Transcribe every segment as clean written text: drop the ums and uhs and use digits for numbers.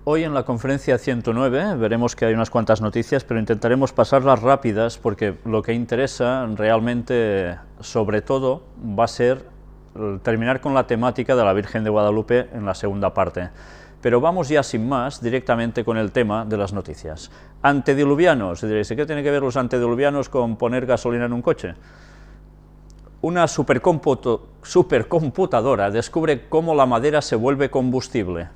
Hoy en la conferencia 109 veremos que hay unas cuantas noticias, pero intentaremos pasarlas rápidas porque lo que interesa realmente, sobre todo, va a ser terminar con la temática de la Virgen de Guadalupe en la segunda parte. Pero vamos ya sin más directamente con el tema de las noticias. Antediluvianos, y diréis, ¿qué tiene que ver los antediluvianos con poner gasolina en un coche? Una supercomputadora descubre cómo la madera se vuelve combustible.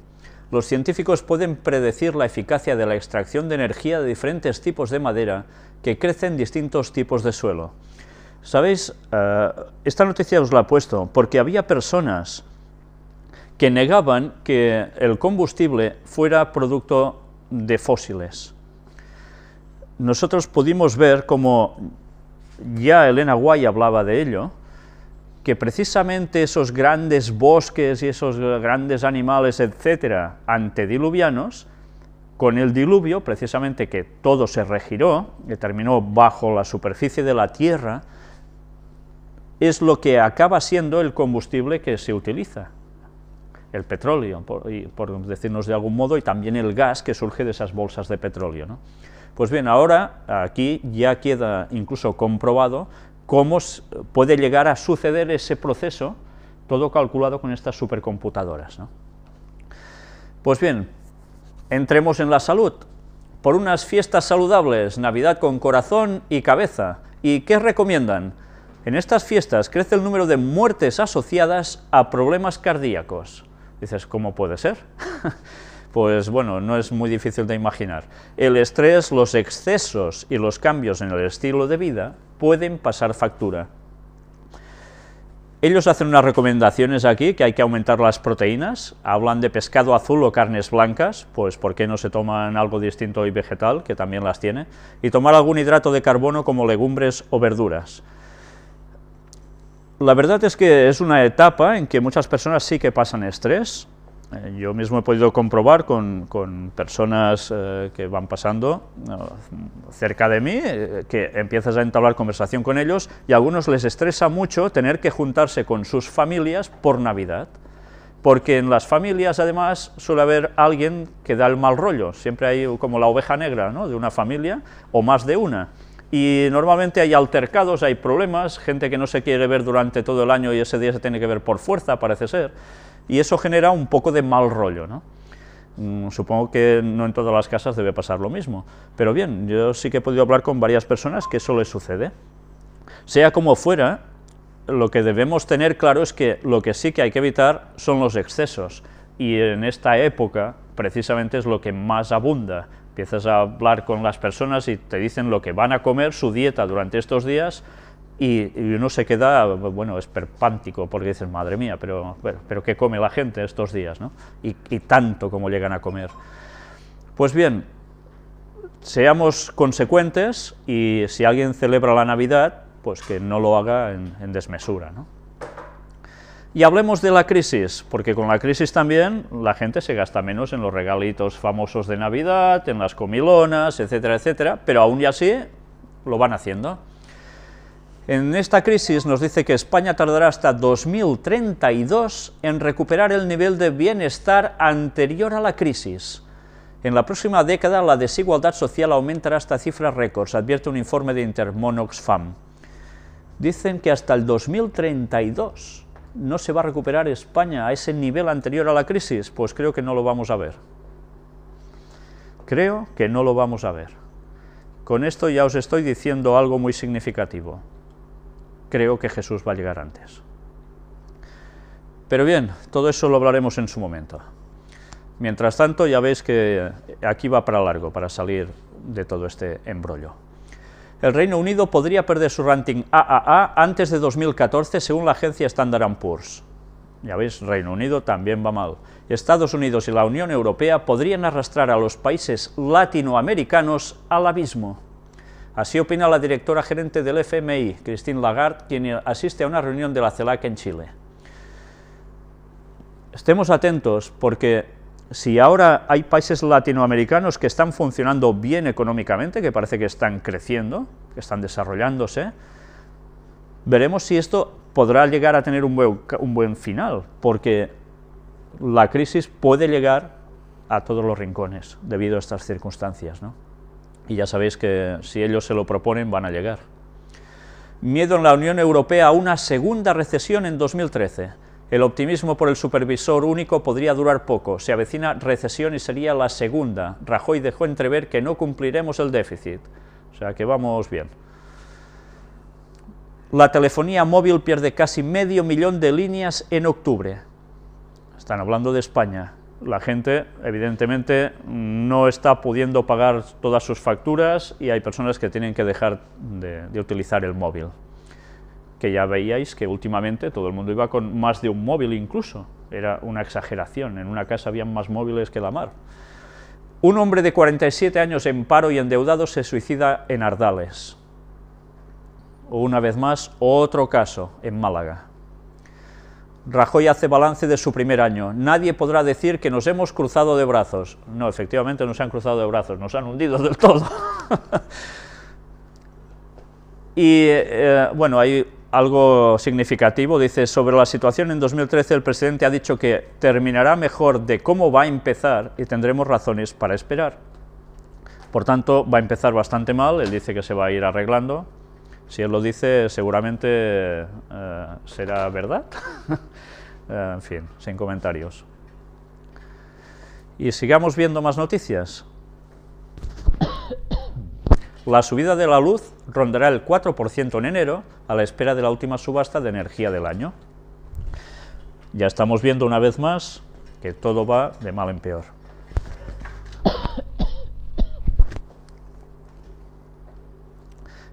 Los científicos pueden predecir la eficacia de la extracción de energía de diferentes tipos de madera que crecen en distintos tipos de suelo. ¿Sabéis? Esta noticia os la he puesto porque había personas que negaban que el combustible fuera producto de fósiles. Nosotros pudimos ver, como ya Elena White hablaba de ello, que precisamente esos grandes bosques y esos grandes animales, etcétera, antediluvianos, con el diluvio, precisamente que todo se regiró, que terminó bajo la superficie de la Tierra, es lo que acaba siendo el combustible que se utiliza, el petróleo, por decirnos de algún modo, y también el gas que surge de esas bolsas de petróleo, ¿no? Pues bien, ahora aquí ya queda incluso comprobado cómo puede llegar a suceder ese proceso, todo calculado con estas supercomputadoras, ¿no? Pues bien, entremos en la salud. Por unas fiestas saludables, Navidad con corazón y cabeza. ¿Y qué recomiendan? En estas fiestas crece el número de muertes asociadas a problemas cardíacos. Dices, ¿cómo puede ser? Pues bueno, no es muy difícil de imaginar. El estrés, los excesos y los cambios en el estilo de vida pueden pasar factura. Ellos hacen unas recomendaciones aquí, que hay que aumentar las proteínas, hablan de pescado azul o carnes blancas, pues ¿por qué no se toman algo distinto y vegetal, que también las tiene? Y tomar algún hidrato de carbono como legumbres o verduras. La verdad es que es una etapa en que muchas personas sí que pasan estrés. Yo mismo he podido comprobar con personas que van pasando cerca de mí, que empiezas a entablar conversación con ellos, y a algunos les estresa mucho tener que juntarse con sus familias por Navidad, porque en las familias además suele haber alguien que da el mal rollo, siempre hay como la oveja negra, ¿no?, de una familia, o más de una, y normalmente hay altercados, hay problemas, gente que no se quiere ver durante todo el año y ese día se tiene que ver por fuerza, parece ser, y eso genera un poco de mal rollo, ¿no? Supongo que no en todas las casas debe pasar lo mismo, pero bien, yo sí que he podido hablar con varias personas que eso les sucede. Sea como fuera, lo que debemos tener claro es que lo que sí que hay que evitar son los excesos, y en esta época precisamente es lo que más abunda. Empiezas a hablar con las personas y te dicen lo que van a comer, su dieta durante estos días, y uno se queda, bueno, esperpántico, porque dices, madre mía, pero ¿qué come la gente estos días, ¿no? Y tanto como llegan a comer. Pues bien, seamos consecuentes, y si alguien celebra la Navidad, pues que no lo haga en desmesura, ¿no? Y hablemos de la crisis, porque con la crisis también la gente se gasta menos en los regalitos famosos de Navidad, en las comilonas, etcétera, etcétera, pero aún y así lo van haciendo. En esta crisis nos dice que España tardará hasta 2032 en recuperar el nivel de bienestar anterior a la crisis. En la próxima década la desigualdad social aumentará hasta cifras récords, advierte un informe de Intermon Oxfam. Dicen que hasta el 2032 no se va a recuperar España a ese nivel anterior a la crisis. Pues creo que no lo vamos a ver. Creo que no lo vamos a ver. Con esto ya os estoy diciendo algo muy significativo. Creo que Jesús va a llegar antes. Pero bien, todo eso lo hablaremos en su momento. Mientras tanto, ya veis que aquí va para largo, para salir de todo este embrollo. El Reino Unido podría perder su ranking AAA antes de 2014, según la agencia Standard & Poor's. Ya veis, Reino Unido también va mal. Estados Unidos y la Unión Europea podrían arrastrar a los países latinoamericanos al abismo. Así opina la directora gerente del FMI, Christine Lagarde, quien asiste a una reunión de la CELAC en Chile. Estemos atentos, porque si ahora hay países latinoamericanos que están funcionando bien económicamente, que parece que están creciendo, que están desarrollándose, veremos si esto podrá llegar a tener un buen final, porque la crisis puede llegar a todos los rincones debido a estas circunstancias, ¿no? Y ya sabéis que si ellos se lo proponen van a llegar. Miedo en la Unión Europea a una segunda recesión en 2013. El optimismo por el supervisor único podría durar poco. Se avecina recesión y sería la segunda. Rajoy dejó entrever que no cumpliremos el déficit. O sea que vamos bien. La telefonía móvil pierde casi 500.000 de líneas en octubre. Están hablando de España. La gente, evidentemente, no está pudiendo pagar todas sus facturas y hay personas que tienen que dejar de utilizar el móvil. Que ya veíais que últimamente todo el mundo iba con más de un móvil incluso. Era una exageración, en una casa habían más móviles que la mar. Un hombre de 47 años en paro y endeudado se suicida en Ardales. Una vez más, otro caso en Málaga. Rajoy hace balance de su primer año. Nadie podrá decir que nos hemos cruzado de brazos. No, efectivamente no se han cruzado de brazos, nos han hundido del todo. Y bueno, hay algo significativo, dice, sobre la situación en 2013 el presidente ha dicho que terminará mejor de cómo va a empezar y tendremos razones para esperar. Por tanto, va a empezar bastante mal, él dice que se va a ir arreglando. Si él lo dice, seguramente será verdad. En fin, sin comentarios. Y sigamos viendo más noticias. La subida de la luz rondará el 4% en enero, a la espera de la última subasta de energía del año. Ya estamos viendo una vez más que todo va de mal en peor.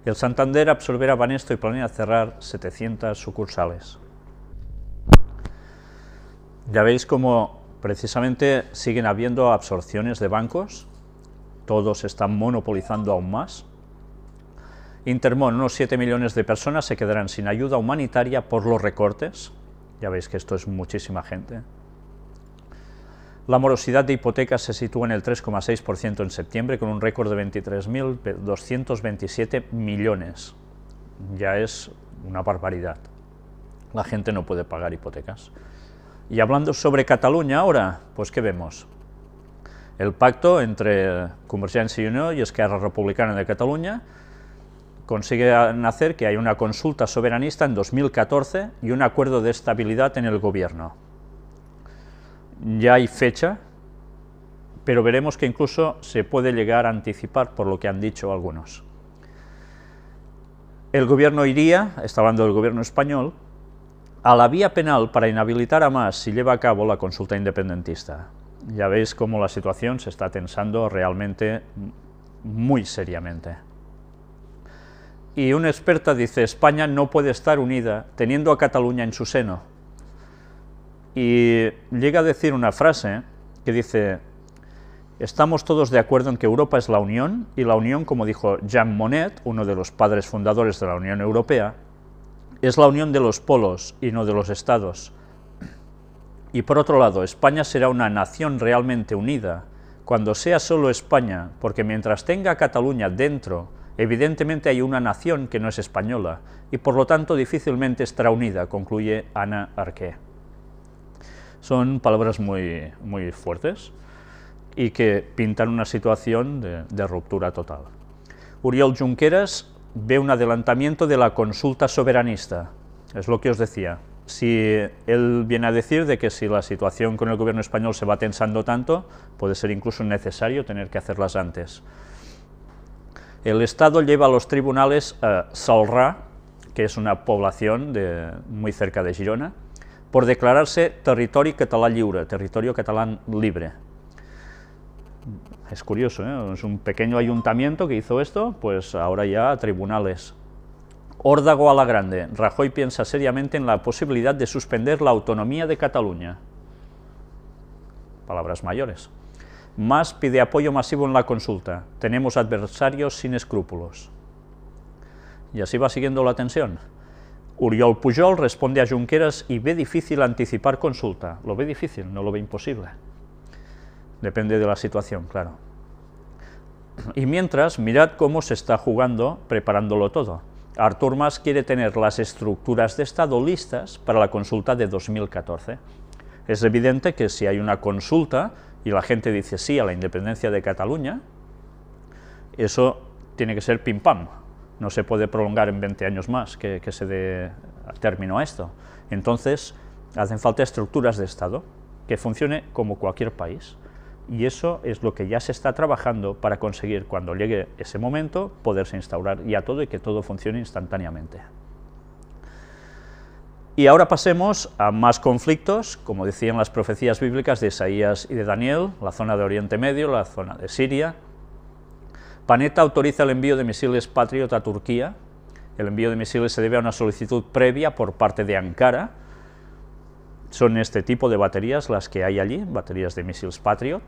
El Santander absorberá Banesto y planea cerrar 700 sucursales. Ya veis cómo precisamente siguen habiendo absorciones de bancos, todos se están monopolizando aún más. Intermón, unos 7 millones de personas se quedarán sin ayuda humanitaria por los recortes. Ya veis que esto es muchísima gente. La morosidad de hipotecas se sitúa en el 3,6% en septiembre, con un récord de 23.227 millones. Ya es una barbaridad. La gente no puede pagar hipotecas. Y hablando sobre Cataluña ahora, pues ¿qué vemos? El pacto entre Convergència i Unió y Esquerra Republicana de Cataluña consiguen hacer que haya una consulta soberanista en 2014 y un acuerdo de estabilidad en el gobierno. Ya hay fecha, pero veremos que incluso se puede llegar a anticipar por lo que han dicho algunos. El gobierno iría, está hablando del gobierno español, a la vía penal para inhabilitar a Mas si lleva a cabo la consulta independentista. Ya veis cómo la situación se está tensando realmente muy seriamente. Y una experta dice, España no puede estar unida teniendo a Cataluña en su seno. Y llega a decir una frase que dice, estamos todos de acuerdo en que Europa es la Unión, y la Unión, como dijo Jean Monnet, uno de los padres fundadores de la Unión Europea, es la unión de los polos y no de los estados. Y por otro lado, España será una nación realmente unida cuando sea solo España, porque mientras tenga Cataluña dentro, evidentemente hay una nación que no es española, y por lo tanto difícilmente estará unida, concluye Ana Arqué. Son palabras muy fuertes y que pintan una situación de ruptura total. Oriol Junqueras ve un adelantamiento de la consulta soberanista, es lo que os decía. Si él viene a decir de que si la situación con el gobierno español se va tensando tanto, puede ser incluso necesario tener que hacerlas antes. El Estado lleva a los tribunales a Salrà, que es una población muy cerca de Girona, por declararse territori català lliure, territorio catalán libre. Es curioso, ¿eh? Es un pequeño ayuntamiento que hizo esto, pues ahora ya a tribunales. Órdago a la Grande, Rajoy piensa seriamente en la posibilidad de suspender la autonomía de Cataluña. Palabras mayores. Mas pide apoyo masivo en la consulta, tenemos adversarios sin escrúpulos. Y así va siguiendo la tensión. Oriol Pujol responde a Junqueras y ve difícil anticipar consulta. Lo ve difícil, no lo ve imposible. Depende de la situación, claro. Y mientras, mirad cómo se está jugando, preparándolo todo. Artur Mas quiere tener las estructuras de Estado listas para la consulta de 2014. Es evidente que si hay una consulta y la gente dice sí a la independencia de Cataluña, eso tiene que ser pim pam, no se puede prolongar en 20 años más que se dé término a esto. Entonces hacen falta estructuras de Estado que funcione como cualquier país, y eso es lo que ya se está trabajando para conseguir, cuando llegue ese momento, poderse instaurar ya todo y que todo funcione instantáneamente. Y ahora pasemos a más conflictos, como decían las profecías bíblicas de Isaías y de Daniel, la zona de Oriente Medio, la zona de Siria. Panetta autoriza el envío de misiles Patriot a Turquía. El envío de misiles se debe a una solicitud previa por parte de Ankara. Son este tipo de baterías las que hay allí, baterías de misiles Patriot.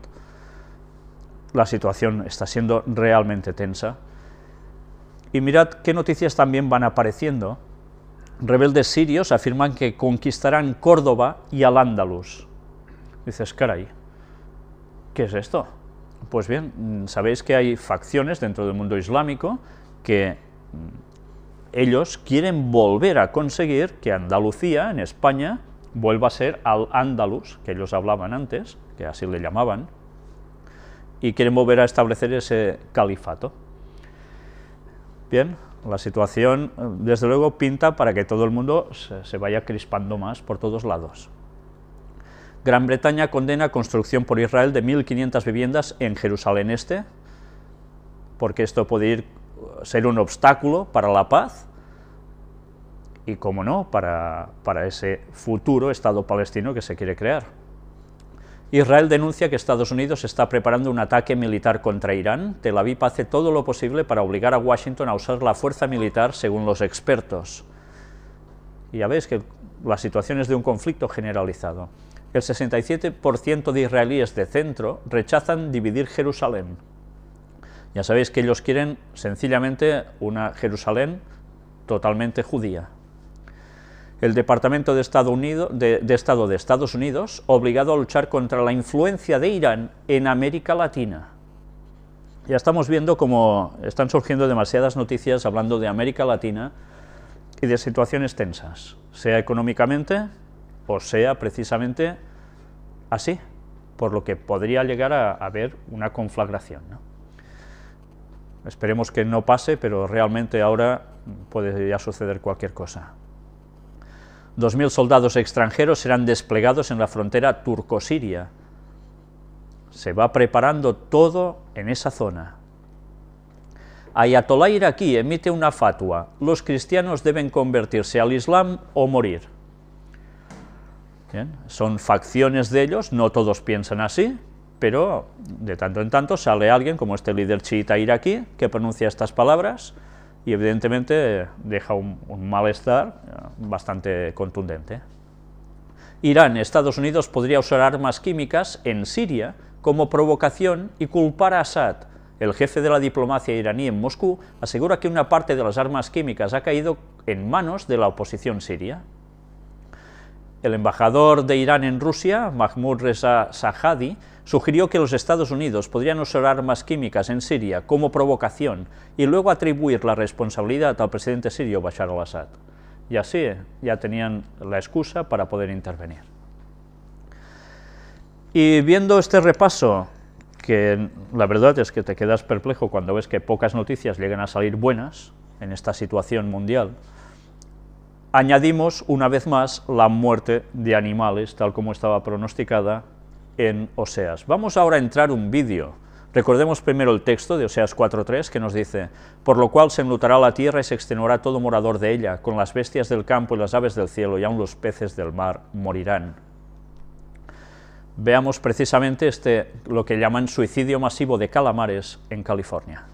La situación está siendo realmente tensa. Y mirad qué noticias también van apareciendo. Rebeldes sirios afirman que conquistarán Córdoba y Al-Ándalus. Dices, caray, ¿qué es esto? Pues bien, sabéis que hay facciones dentro del mundo islámico que ellos quieren volver a conseguir que Andalucía, en España, vuelva a ser Al-Ándalus, que ellos hablaban antes, que así le llamaban, y quieren volver a establecer ese califato. Bien, la situación, desde luego, pinta para que todo el mundo se vaya crispando más por todos lados. Gran Bretaña condena construcción por Israel de 1.500 viviendas en Jerusalén Este, porque esto puede ser un obstáculo para la paz, y, como no, para ese futuro Estado palestino que se quiere crear. Israel denuncia que Estados Unidos está preparando un ataque militar contra Irán. Tel Aviv hace todo lo posible para obligar a Washington a usar la fuerza militar, según los expertos. Y ya veis que la situación es de un conflicto generalizado. El 67% de israelíes de centro rechazan dividir Jerusalén. Ya sabéis que ellos quieren sencillamente una Jerusalén totalmente judía. El Departamento de Estado de Estados Unidos, obligado a luchar contra la influencia de Irán en América Latina. Ya estamos viendo cómo están surgiendo demasiadas noticias hablando de América Latina y de situaciones tensas, sea económicamente o sea precisamente así, por lo que podría llegar a haber una conflagración, ¿no? Esperemos que no pase, pero realmente ahora puede ya suceder cualquier cosa. 2.000 soldados extranjeros serán desplegados en la frontera turco-siria. Se va preparando todo en esa zona. Ayatolá iraquí emite una fatua: los cristianos deben convertirse al Islam o morir. Bien, son facciones de ellos, no todos piensan así, pero de tanto en tanto sale alguien como este líder chiita iraquí que pronuncia estas palabras y evidentemente deja un malestar bastante contundente. Irán, Estados Unidos podría usar armas químicas en Siria como provocación y culpar a Assad. El jefe de la diplomacia iraní en Moscú asegura que una parte de las armas químicas ha caído en manos de la oposición siria. El embajador de Irán en Rusia, Mahmoud Reza Shahadi, sugirió que los Estados Unidos podrían usar armas químicas en Siria como provocación y luego atribuir la responsabilidad al presidente sirio Bashar al-Assad. Y así ya tenían la excusa para poder intervenir. Y viendo este repaso, que la verdad es que te quedas perplejo cuando ves que pocas noticias llegan a salir buenas en esta situación mundial, añadimos una vez más la muerte de animales, tal como estaba pronosticada en Oseas. Vamos ahora a entrar un vídeo. Recordemos primero el texto de Oseas 4:3, que nos dice: por lo cual se enlutará la tierra y se extenuará todo morador de ella, con las bestias del campo y las aves del cielo, y aun los peces del mar morirán. Veamos precisamente lo que llaman suicidio masivo de calamares en California.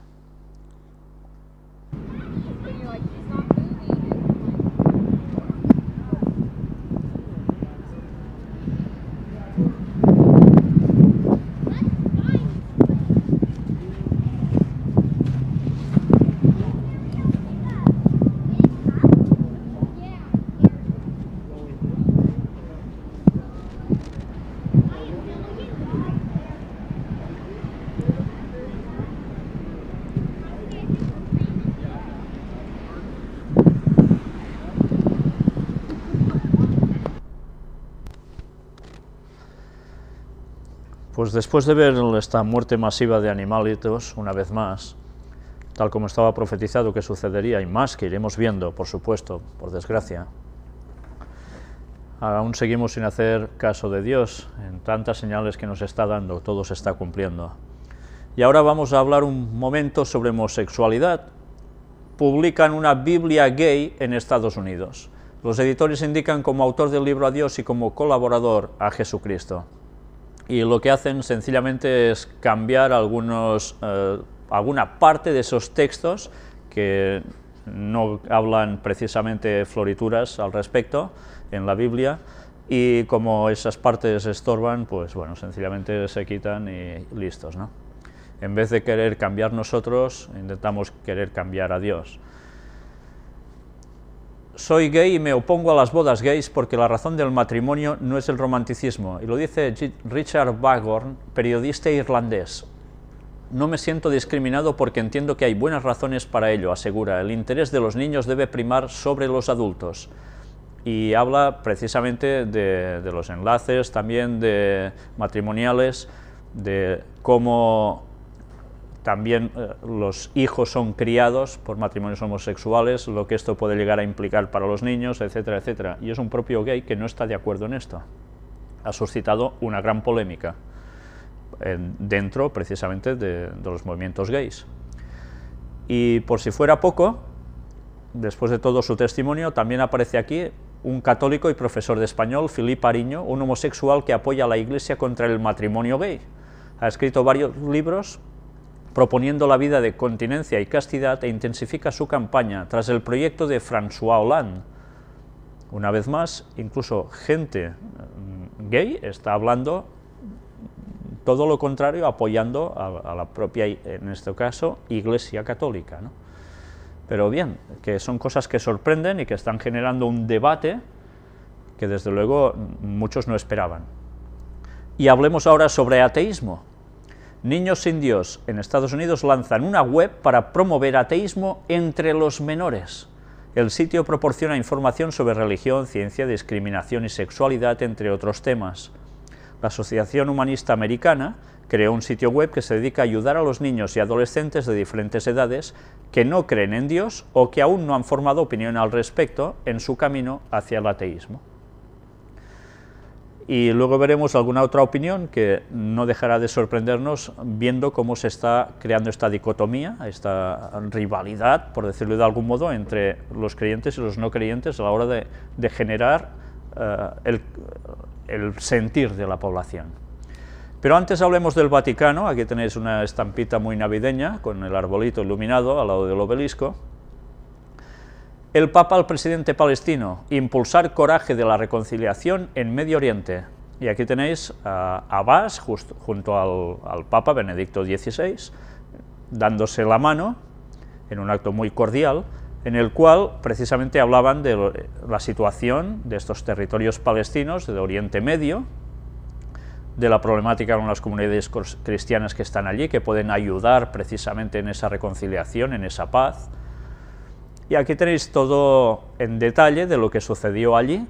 Pues después de ver esta muerte masiva de animalitos, una vez más, tal como estaba profetizado que sucedería, y más que iremos viendo, por supuesto, por desgracia, aún seguimos sin hacer caso de Dios, en tantas señales que nos está dando, todo se está cumpliendo. Y ahora vamos a hablar un momento sobre homosexualidad. Publican una Biblia gay en Estados Unidos. Los editores indican como autor del libro a Dios y como colaborador a Jesucristo. Y lo que hacen sencillamente es cambiar alguna parte de esos textos que no hablan precisamente florituras al respecto en la Biblia, y como esas partes estorban, pues bueno, sencillamente se quitan y listos, ¿no? En vez de querer cambiar nosotros, intentamos querer cambiar a Dios. Soy gay y me opongo a las bodas gays porque la razón del matrimonio no es el romanticismo, y lo dice Richard Bachorn, periodista irlandés. No me siento discriminado porque entiendo que hay buenas razones para ello, asegura. El interés de los niños debe primar sobre los adultos. Y habla precisamente de los enlaces, también de matrimoniales, de cómo también los hijos son criados por matrimonios homosexuales, lo que esto puede llegar a implicar para los niños, etcétera, etcétera. Y es un propio gay que no está de acuerdo en esto. Ha suscitado una gran polémica dentro precisamente de los movimientos gays. Y por si fuera poco, después de todo su testimonio, también aparece aquí un católico y profesor de español, Philippe Ariño, un homosexual que apoya a la Iglesia contra el matrimonio gay. Ha escrito varios libros proponiendo la vida de continencia y castidad, e intensifica su campaña tras el proyecto de François Hollande. Una vez más, incluso gente gay está hablando todo lo contrario, apoyando a la propia, en este caso, Iglesia Católica, ¿no? Pero bien, que son cosas que sorprenden y que están generando un debate que desde luego muchos no esperaban. Y hablemos ahora sobre ateísmo. Niños sin Dios en Estados Unidos lanzan una web para promover ateísmo entre los menores. El sitio proporciona información sobre religión, ciencia, discriminación y sexualidad, entre otros temas. La Asociación Humanista Americana creó un sitio web que se dedica a ayudar a los niños y adolescentes de diferentes edades que no creen en Dios o que aún no han formado opinión al respecto en su camino hacia el ateísmo. Y luego veremos alguna otra opinión que no dejará de sorprendernos viendo cómo se está creando esta dicotomía, esta rivalidad, por decirlo de algún modo, entre los creyentes y los no creyentes a la hora de generar el sentir de la población. Pero antes hablemos del Vaticano. Aquí tenéis una estampita muy navideña con el arbolito iluminado al lado del obelisco. El Papa al presidente palestino: impulsar coraje de la reconciliación en Medio Oriente. Y aquí tenéis a Abbas junto al Papa Benedicto XVI, dándose la mano en un acto muy cordial, en el cual precisamente hablaban de la situación de estos territorios palestinos de Oriente Medio, de la problemática con las comunidades cristianas que están allí, que pueden ayudar precisamente en esa reconciliación, en esa paz. Y aquí tenéis todo en detalle de lo que sucedió allí,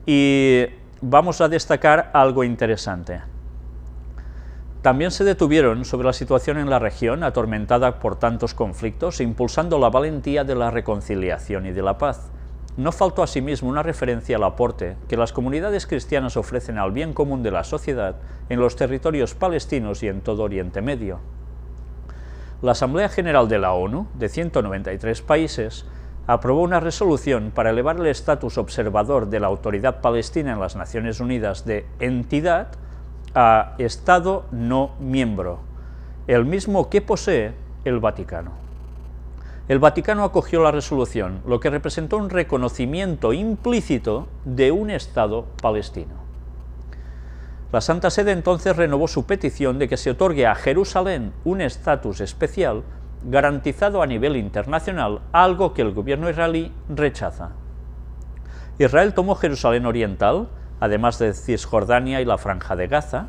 y vamos a destacar algo interesante. También se detuvieron sobre la situación en la región, atormentada por tantos conflictos, impulsando la valentía de la reconciliación y de la paz. No faltó asimismo una referencia al aporte que las comunidades cristianas ofrecen al bien común de la sociedad en los territorios palestinos y en todo Oriente Medio. La Asamblea General de la ONU, de 193 países, aprobó una resolución para elevar el estatus observador de la Autoridad Palestina en las Naciones Unidas de entidad a Estado no miembro, el mismo que posee el Vaticano. El Vaticano acogió la resolución, lo que representó un reconocimiento implícito de un Estado palestino. La Santa Sede entonces renovó su petición de que se otorgue a Jerusalén un estatus especial garantizado a nivel internacional, algo que el gobierno israelí rechaza. Israel tomó Jerusalén Oriental, además de Cisjordania y la Franja de Gaza,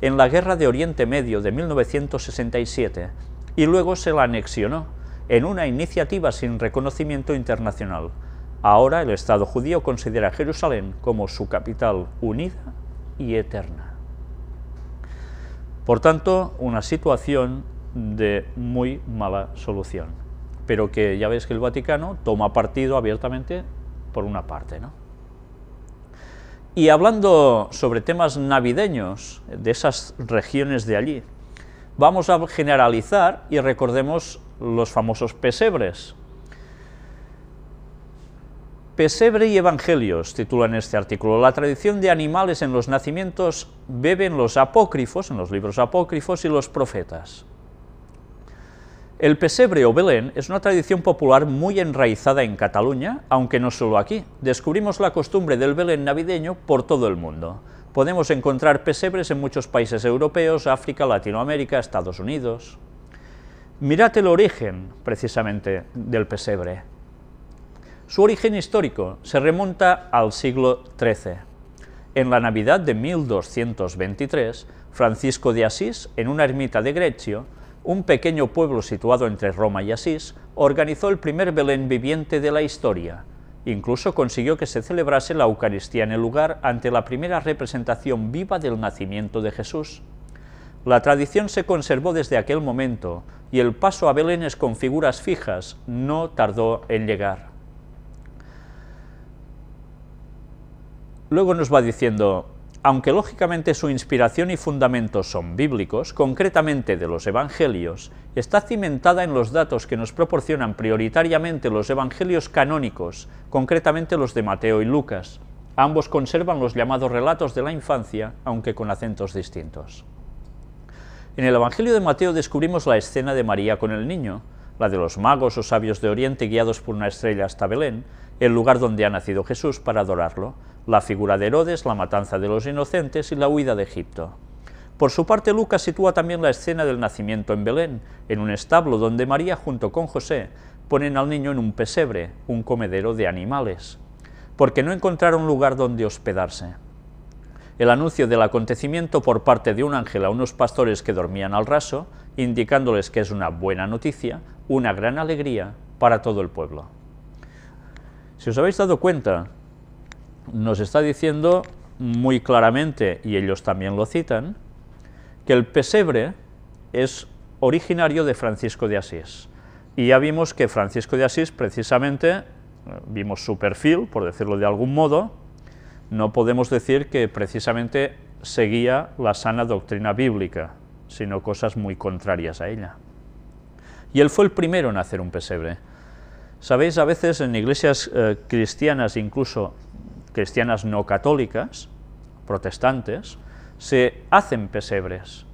en la Guerra de Oriente Medio de 1967, y luego se la anexionó, en una iniciativa sin reconocimiento internacional. Ahora el Estado judío considera Jerusalén como su capital unida y eterna. Por tanto, una situación de muy mala solución, pero que ya veis que el Vaticano toma partido abiertamente por una parte, ¿no? Y hablando sobre temas navideños de esas regiones de allí, vamos a generalizar y recordemos los famosos pesebres. Pesebre y Evangelios, titulan este artículo. La tradición de animales en los nacimientos bebe en los apócrifos, en los libros apócrifos y los profetas. El pesebre o Belén es una tradición popular muy enraizada en Cataluña, aunque no solo aquí. Descubrimos la costumbre del Belén navideño por todo el mundo. Podemos encontrar pesebres en muchos países europeos, África, Latinoamérica, Estados Unidos. Mirad el origen, precisamente, del pesebre. Su origen histórico se remonta al siglo XIII. En la Navidad de 1223, Francisco de Asís, en una ermita de Greccio, un pequeño pueblo situado entre Roma y Asís, organizó el primer Belén viviente de la historia. Incluso consiguió que se celebrase la Eucaristía en el lugar ante la primera representación viva del nacimiento de Jesús. La tradición se conservó desde aquel momento, y el paso a Belénes con figuras fijas no tardó en llegar. Luego nos va diciendo, aunque lógicamente su inspiración y fundamentos son bíblicos, concretamente de los Evangelios, está cimentada en los datos que nos proporcionan prioritariamente los Evangelios canónicos, concretamente los de Mateo y Lucas. Ambos conservan los llamados relatos de la infancia, aunque con acentos distintos. En el Evangelio de Mateo descubrimos la escena de María con el niño, la de los magos o sabios de Oriente guiados por una estrella hasta Belén, el lugar donde ha nacido Jesús, para adorarlo, la figura de Herodes, la matanza de los inocentes y la huida de Egipto. Por su parte, Lucas sitúa también la escena del nacimiento en Belén, en un establo donde María junto con José ponen al niño en un pesebre, un comedero de animales, porque no encontraron lugar donde hospedarse. El anuncio del acontecimiento por parte de un ángel a unos pastores que dormían al raso, indicándoles que es una buena noticia, una gran alegría para todo el pueblo. Si os habéis dado cuenta, nos está diciendo muy claramente, y ellos también lo citan, que el pesebre es originario de Francisco de Asís. Y ya vimos que Francisco de Asís, precisamente, vimos su perfil, por decirlo de algún modo, no podemos decir que precisamente seguía la sana doctrina bíblica, sino cosas muy contrarias a ella. Y él fue el primero en hacer un pesebre. Sabéis, a veces en iglesias cristianas, incluso cristianas no católicas, protestantes, se hacen pesebres.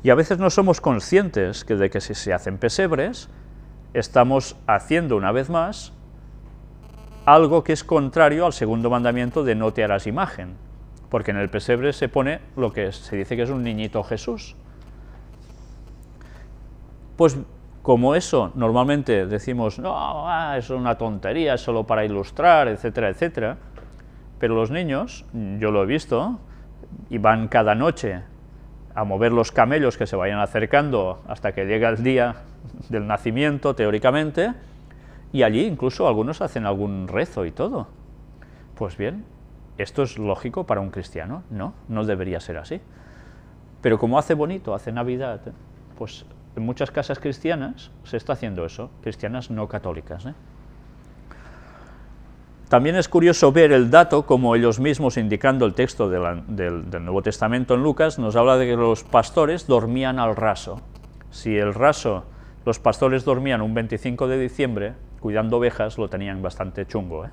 Y a veces no somos conscientes de que si se hacen pesebres, estamos haciendo una vez más algo que es contrario al segundo mandamiento de no te harás imagen, porque en el pesebre se pone lo que se dice que es un niñito Jesús. Pues como eso normalmente decimos, no, es una tontería, es solo para ilustrar, etcétera, etcétera, pero los niños, yo lo he visto, y van cada noche a mover los camellos que se vayan acercando hasta que llega el día del nacimiento, teóricamente, y allí incluso algunos hacen algún rezo y todo. Pues bien, ¿esto es lógico para un cristiano? No, no debería ser así. Pero como hace bonito, hace Navidad, pues en muchas casas cristianas se está haciendo eso, cristianas no católicas, También es curioso ver el dato, como ellos mismos, indicando el texto del Nuevo Testamento en Lucas, nos habla de que los pastores dormían al raso. Si los pastores dormían un 25 de diciembre, cuidando ovejas, lo tenían bastante chungo.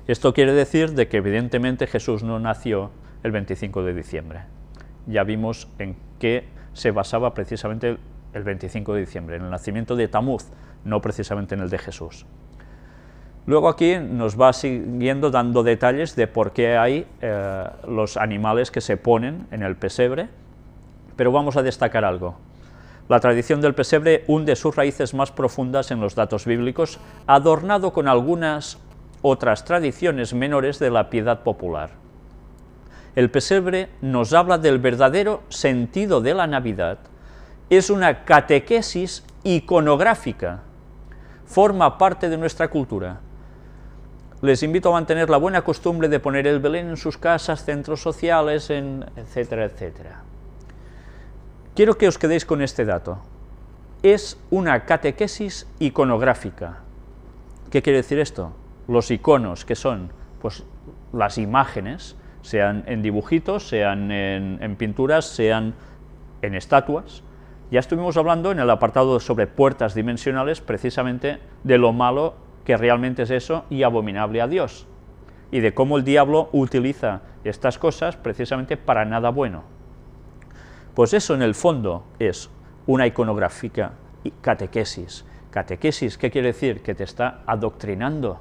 Esto quiere decir de que evidentemente Jesús no nació el 25 de diciembre. Ya vimos en qué se basaba precisamente el 25 de diciembre, en el nacimiento de Tamuz, no precisamente en el de Jesús. Luego aquí nos va siguiendo dando detalles de por qué hay los animales que se ponen en el pesebre, pero vamos a destacar algo. La tradición del pesebre hunde sus raíces más profundas en los datos bíblicos, adornado con algunas otras tradiciones menores de la piedad popular. El pesebre nos habla del verdadero sentido de la Navidad, es una catequesis iconográfica, forma parte de nuestra cultura. Les invito a mantener la buena costumbre de poner el Belén en sus casas, centros sociales, etcétera, etcétera. quiero que os quedéis con este dato. Es una catequesis iconográfica. ¿Qué quiere decir esto? Los iconos, ¿qué son? Pues las imágenes, sean en dibujitos, sean en pinturas, sean en estatuas. Ya estuvimos hablando en el apartado sobre puertas dimensionales precisamente de lo malo que realmente es eso y abominable a Dios, y de cómo el diablo utiliza estas cosas precisamente para nada bueno. Pues eso en el fondo es una iconográfica catequesis. Catequesis, ¿qué quiere decir? Que te está adoctrinando.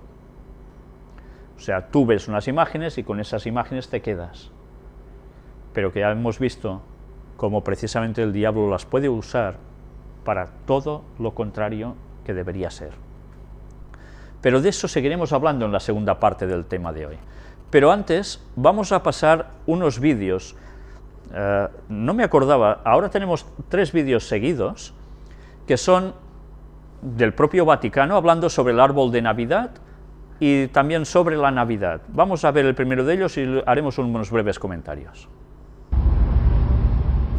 O sea, tú ves unas imágenes y con esas imágenes te quedas. Pero que ya hemos visto cómo precisamente el diablo las puede usar para todo lo contrario que debería ser. Pero de eso seguiremos hablando en la segunda parte del tema de hoy. Pero antes vamos a pasar unos vídeos. No me acordaba, ahora tenemos 3 vídeos seguidos que son del propio Vaticano, hablando sobre el árbol de Navidad y también sobre la Navidad. Vamos a ver el primero de ellos y haremos unos breves comentarios.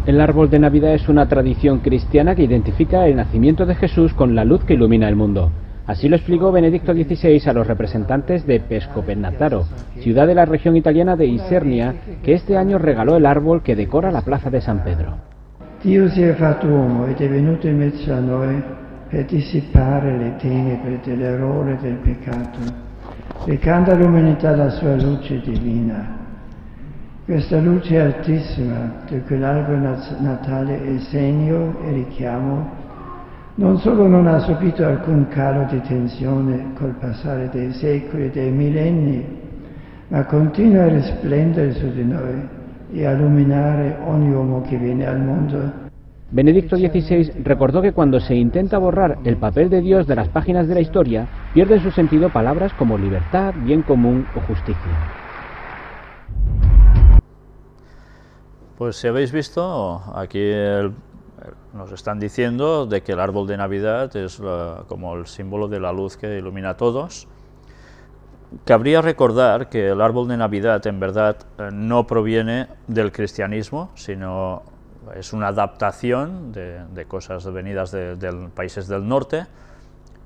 El árbol de Navidad es una tradición cristiana que identifica el nacimiento de Jesús con la luz que ilumina el mundo. Así lo explicó Benedicto XVI a los representantes de Pescopenazzaro, ciudad de la región italiana de Isernia, que este año regaló el árbol que decora la plaza de San Pedro. Dio si è fatto uomo ed è venuto in mezzo a noi per dissipare le tenebre dell'errore e del peccato, recando all'umanità la sua luce divina. Questa luce altissima, di cui l'albero natale è segno e richiamo, non solo non ha subito alcun calo di tensione col passare dei secoli e dei millenni, ma continua a risplendere su di noi e a illuminare ogni uomo che viene al mondo. Benedicto XVI recordó que cuando se intenta borrar el papel de Dios de las páginas de la historia, pierden su sentido palabras como libertad, bien común o justicia. Pues si habéis visto, aquí nos están diciendo de que el árbol de Navidad es como el símbolo de la luz que ilumina a todos. Cabría recordar que el árbol de Navidad en verdad no proviene del cristianismo, sino es una adaptación de cosas venidas de países del norte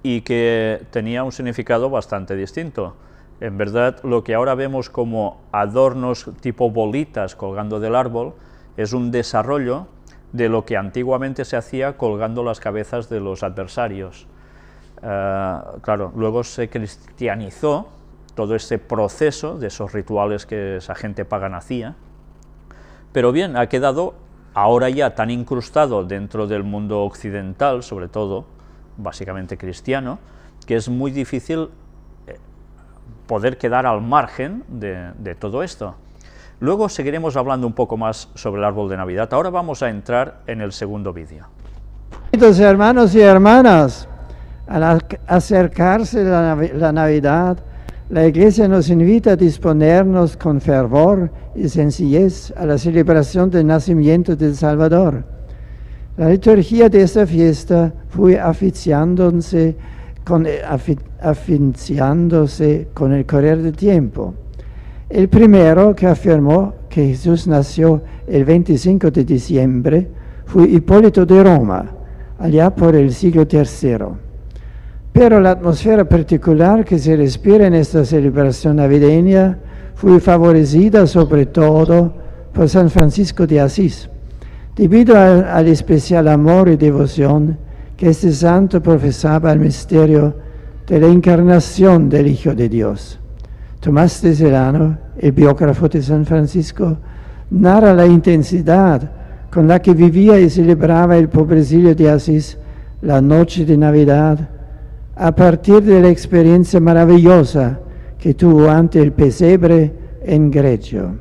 y que tenía un significado bastante distinto. En verdad, lo que ahora vemos como adornos tipo bolitas colgando del árbol es un desarrollo de lo que antiguamente se hacía colgando las cabezas de los adversarios. Claro, luego se cristianizó todo ese proceso de esos rituales que esa gente pagana hacía, pero bien, ha quedado ahora ya tan incrustado dentro del mundo occidental, sobre todo, básicamente cristiano, que es muy difícil poder quedar al margen de todo esto. Luego seguiremos hablando un poco más sobre el árbol de Navidad. Ahora vamos a entrar en el segundo vídeo. Queridos hermanos y hermanas, al acercarse la Navidad, la Iglesia nos invita a disponernos con fervor y sencillez a la celebración del nacimiento del Salvador. La liturgia de esta fiesta fue aficiándose con el correr del tiempo. El primero que afirmó que Jesús nació el 25 de diciembre fue Hipólito de Roma, allá por el siglo III. Pero la atmósfera particular que se respira en esta celebración navideña fue favorecida sobre todo por San Francisco de Asís, debido al especial amor y devoción que este santo profesaba al misterio de la encarnación del Hijo de Dios. Tomás de Celano, el biógrafo de San Francisco, narra la intensidad con la que vivía y celebraba el pobrecillo de Asís la noche de Navidad, a partir de la experiencia maravillosa que tuvo ante el pesebre en Greggio.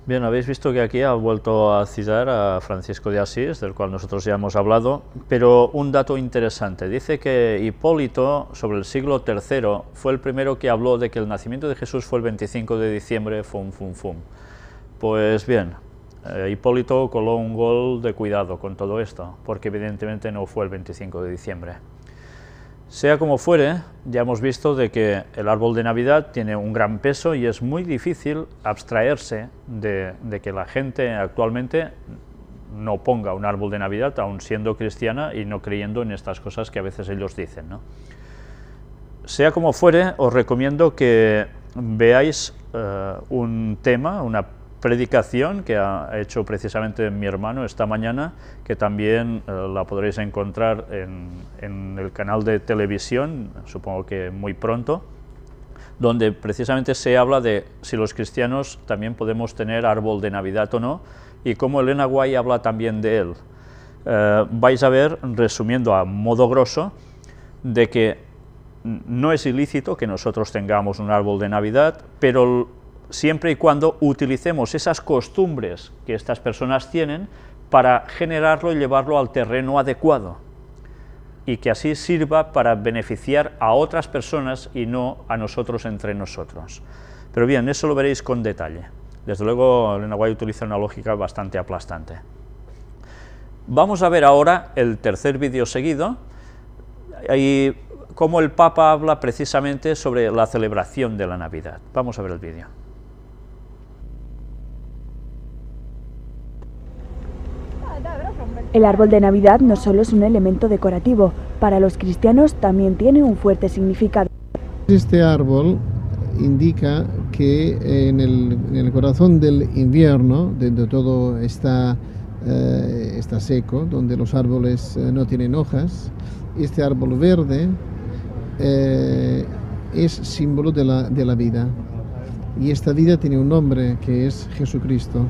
Bien, habéis visto que aquí ha vuelto a citar a Francisco de Asís, del cual nosotros ya hemos hablado, pero un dato interesante. Dice que Hipólito, sobre el siglo III, fue el primero que habló de que el nacimiento de Jesús fue el 25 de diciembre, Pues bien, Hipólito coló un gol de cuidado con todo esto, porque evidentemente no fue el 25 de diciembre. Sea como fuere, ya hemos visto de que el árbol de Navidad tiene un gran peso y es muy difícil abstraerse de que la gente actualmente no ponga un árbol de Navidad, aun siendo cristiana y no creyendo en estas cosas que a veces ellos dicen, ¿no? Sea como fuere, os recomiendo que veáis un tema, una predicación que ha hecho precisamente mi hermano esta mañana, que también la podréis encontrar en el canal de televisión, supongo que muy pronto, donde precisamente se habla de si los cristianos también podemos tener árbol de Navidad o no, y cómo Elena White habla también de él. Vais a ver, resumiendo a modo grosso, de que no es ilícito que nosotros tengamos un árbol de Navidad, pero siempre y cuando utilicemos esas costumbres que estas personas tienen para generarlo y llevarlo al terreno adecuado, y que así sirva para beneficiar a otras personas y no a nosotros entre nosotros. Pero bien, eso lo veréis con detalle. Desde luego, Elena White utiliza una lógica bastante aplastante. Vamos a ver ahora el tercer vídeo seguido, y cómo el Papa habla precisamente sobre la celebración de la Navidad. Vamos a ver el vídeo. El árbol de Navidad no solo es un elemento decorativo, para los cristianos también tiene un fuerte significado. Este árbol indica que en el corazón del invierno, donde todo está seco, donde los árboles no tienen hojas, este árbol verde es símbolo de la vida. Y esta vida tiene un nombre, que es Jesucristo.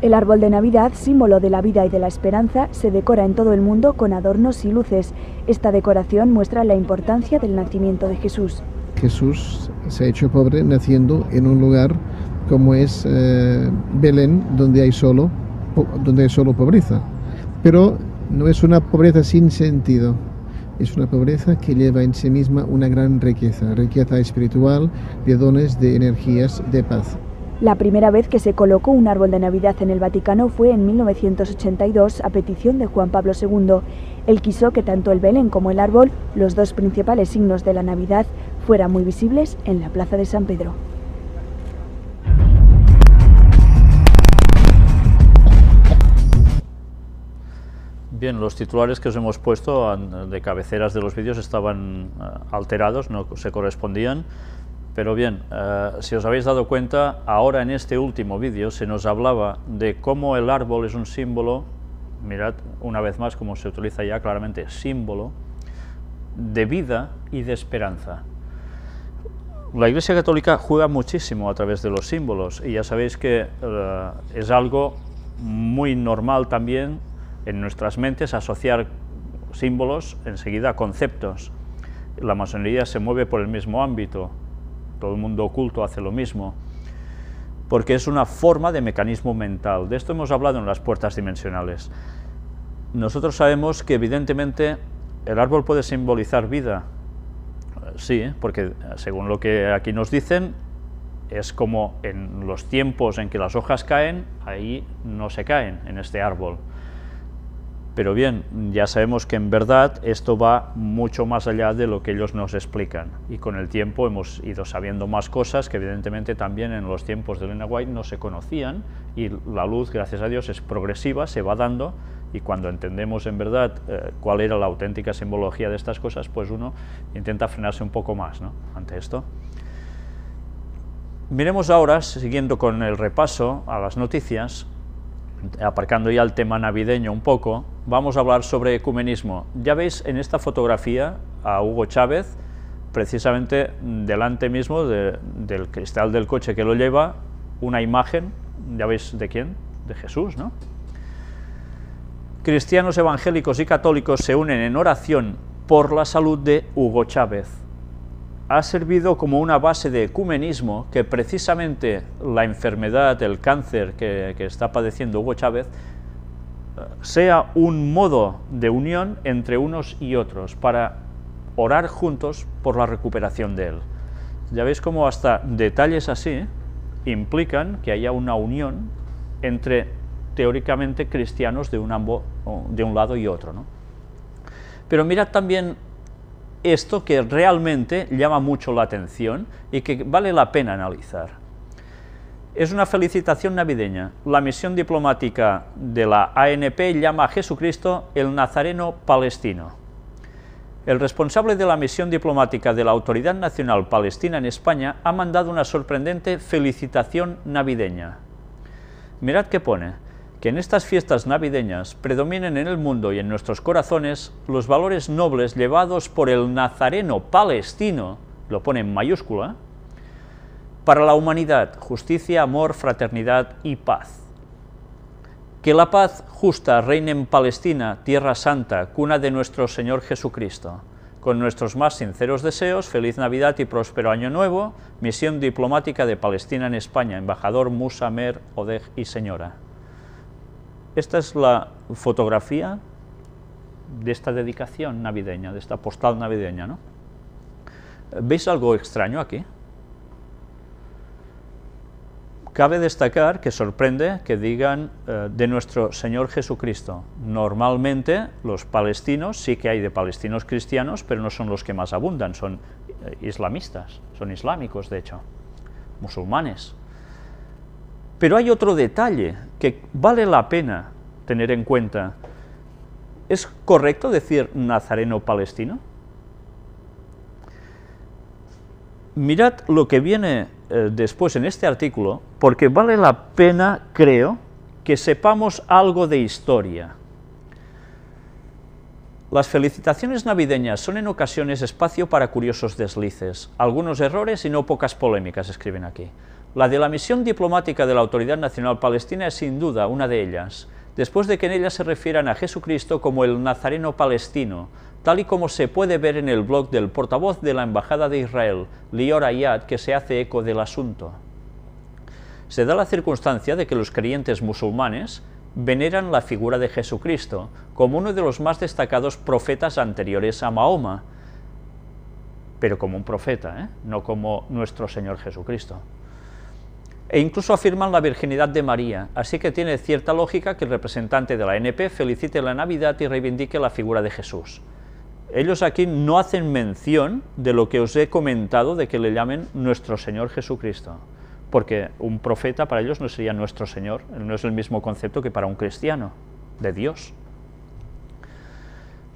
El árbol de Navidad, símbolo de la vida y de la esperanza, se decora en todo el mundo con adornos y luces. Esta decoración muestra la importancia del nacimiento de Jesús. Jesús se ha hecho pobre naciendo en un lugar como es Belén, donde hay solo pobreza. Pero no es una pobreza sin sentido, es una pobreza que lleva en sí misma una gran riqueza espiritual, de dones, de energías, de paz. La primera vez que se colocó un árbol de Navidad en el Vaticano fue en 1982 a petición de Juan Pablo II. Él quiso que tanto el Belén como el árbol, los dos principales signos de la Navidad, fueran muy visibles en la plaza de San Pedro. Bien, los titulares que os hemos puesto de cabeceras de los vídeos estaban alterados, no se correspondían. Pero bien, si os habéis dado cuenta, ahora en este último vídeo se nos hablaba de cómo el árbol es un símbolo, mirad una vez más cómo se utiliza ya claramente, símbolo de vida y de esperanza. La Iglesia Católica juega muchísimo a través de los símbolos, y ya sabéis que es algo muy normal también en nuestras mentes asociar símbolos enseguida a conceptos. La masonería se mueve por el mismo ámbito. Todo el mundo oculto hace lo mismo, porque es una forma de mecanismo mental. De esto hemos hablado en las puertas dimensionales. Nosotros sabemos que evidentemente el árbol puede simbolizar vida, sí, porque según lo que aquí nos dicen, es como en los tiempos en que las hojas caen, ahí no se caen en este árbol. Pero bien, ya sabemos que en verdad esto va mucho más allá de lo que ellos nos explican, y con el tiempo hemos ido sabiendo más cosas que evidentemente también en los tiempos de Elena White no se conocían, y la luz, gracias a Dios, es progresiva, se va dando, y cuando entendemos en verdad cuál era la auténtica simbología de estas cosas, pues uno intenta frenarse un poco más, ¿no?, ante esto. Miremos ahora, siguiendo con el repaso a las noticias, aparcando ya el tema navideño un poco, vamos a hablar sobre ecumenismo. Ya veis en esta fotografía a Hugo Chávez, precisamente delante mismo del cristal del coche que lo lleva, una imagen, ya veis de quién, de Jesús, ¿no? Cristianos evangélicos y católicos se unen en oración por la salud de Hugo Chávez. Ha servido como una base de ecumenismo que precisamente la enfermedad, el cáncer que está padeciendo Hugo Chávez, sea un modo de unión entre unos y otros para orar juntos por la recuperación de él. Ya veis cómo hasta detalles así implican que haya una unión entre teóricamente cristianos de un lado y otro, ¿no? Pero mirad también esto que realmente llama mucho la atención y que vale la pena analizar. Es una felicitación navideña. La misión diplomática de la ANP llama a Jesucristo el Nazareno palestino. El responsable de la misión diplomática de la Autoridad Nacional Palestina en España ha mandado una sorprendente felicitación navideña. Mirad qué pone: que en estas fiestas navideñas predominen en el mundo y en nuestros corazones los valores nobles llevados por el Nazareno palestino, lo pone en mayúscula, para la humanidad, justicia, amor, fraternidad y paz. Que la paz justa reine en Palestina, tierra santa, cuna de nuestro Señor Jesucristo. Con nuestros más sinceros deseos, feliz Navidad y próspero Año Nuevo, misión diplomática de Palestina en España, embajador Musa Mer Odeh y señora. Esta es la fotografía de esta dedicación navideña, de esta postal navideña, ¿no? ¿Veis algo extraño aquí? Cabe destacar que sorprende que digan de nuestro Señor Jesucristo. Normalmente los palestinos, sí que hay de palestinos cristianos, pero no son los que más abundan, son islamistas, son islámicos de hecho, musulmanes. Pero hay otro detalle que vale la pena tener en cuenta. ¿Es correcto decir nazareno palestino? Mirad lo que viene después en este artículo, porque vale la pena, creo, que sepamos algo de historia. Las felicitaciones navideñas son en ocasiones espacio para curiosos deslices, algunos errores y no pocas polémicas, escriben aquí. La de la misión diplomática de la Autoridad Nacional Palestina es sin duda una de ellas, después de que en ella se refieran a Jesucristo como el Nazareno palestino, tal y como se puede ver en el blog del portavoz de la Embajada de Israel, Lior Ayad, que se hace eco del asunto. Se da la circunstancia de que los creyentes musulmanes veneran la figura de Jesucristo como uno de los más destacados profetas anteriores a Mahoma, pero como un profeta, no como nuestro Señor Jesucristo. E incluso afirman la virginidad de María, así que tiene cierta lógica que el representante de la ANP felicite la Navidad y reivindique la figura de Jesús. Ellos aquí no hacen mención de lo que os he comentado de que le llamen nuestro Señor Jesucristo, porque un profeta para ellos no sería nuestro Señor, no es el mismo concepto que para un cristiano, de Dios.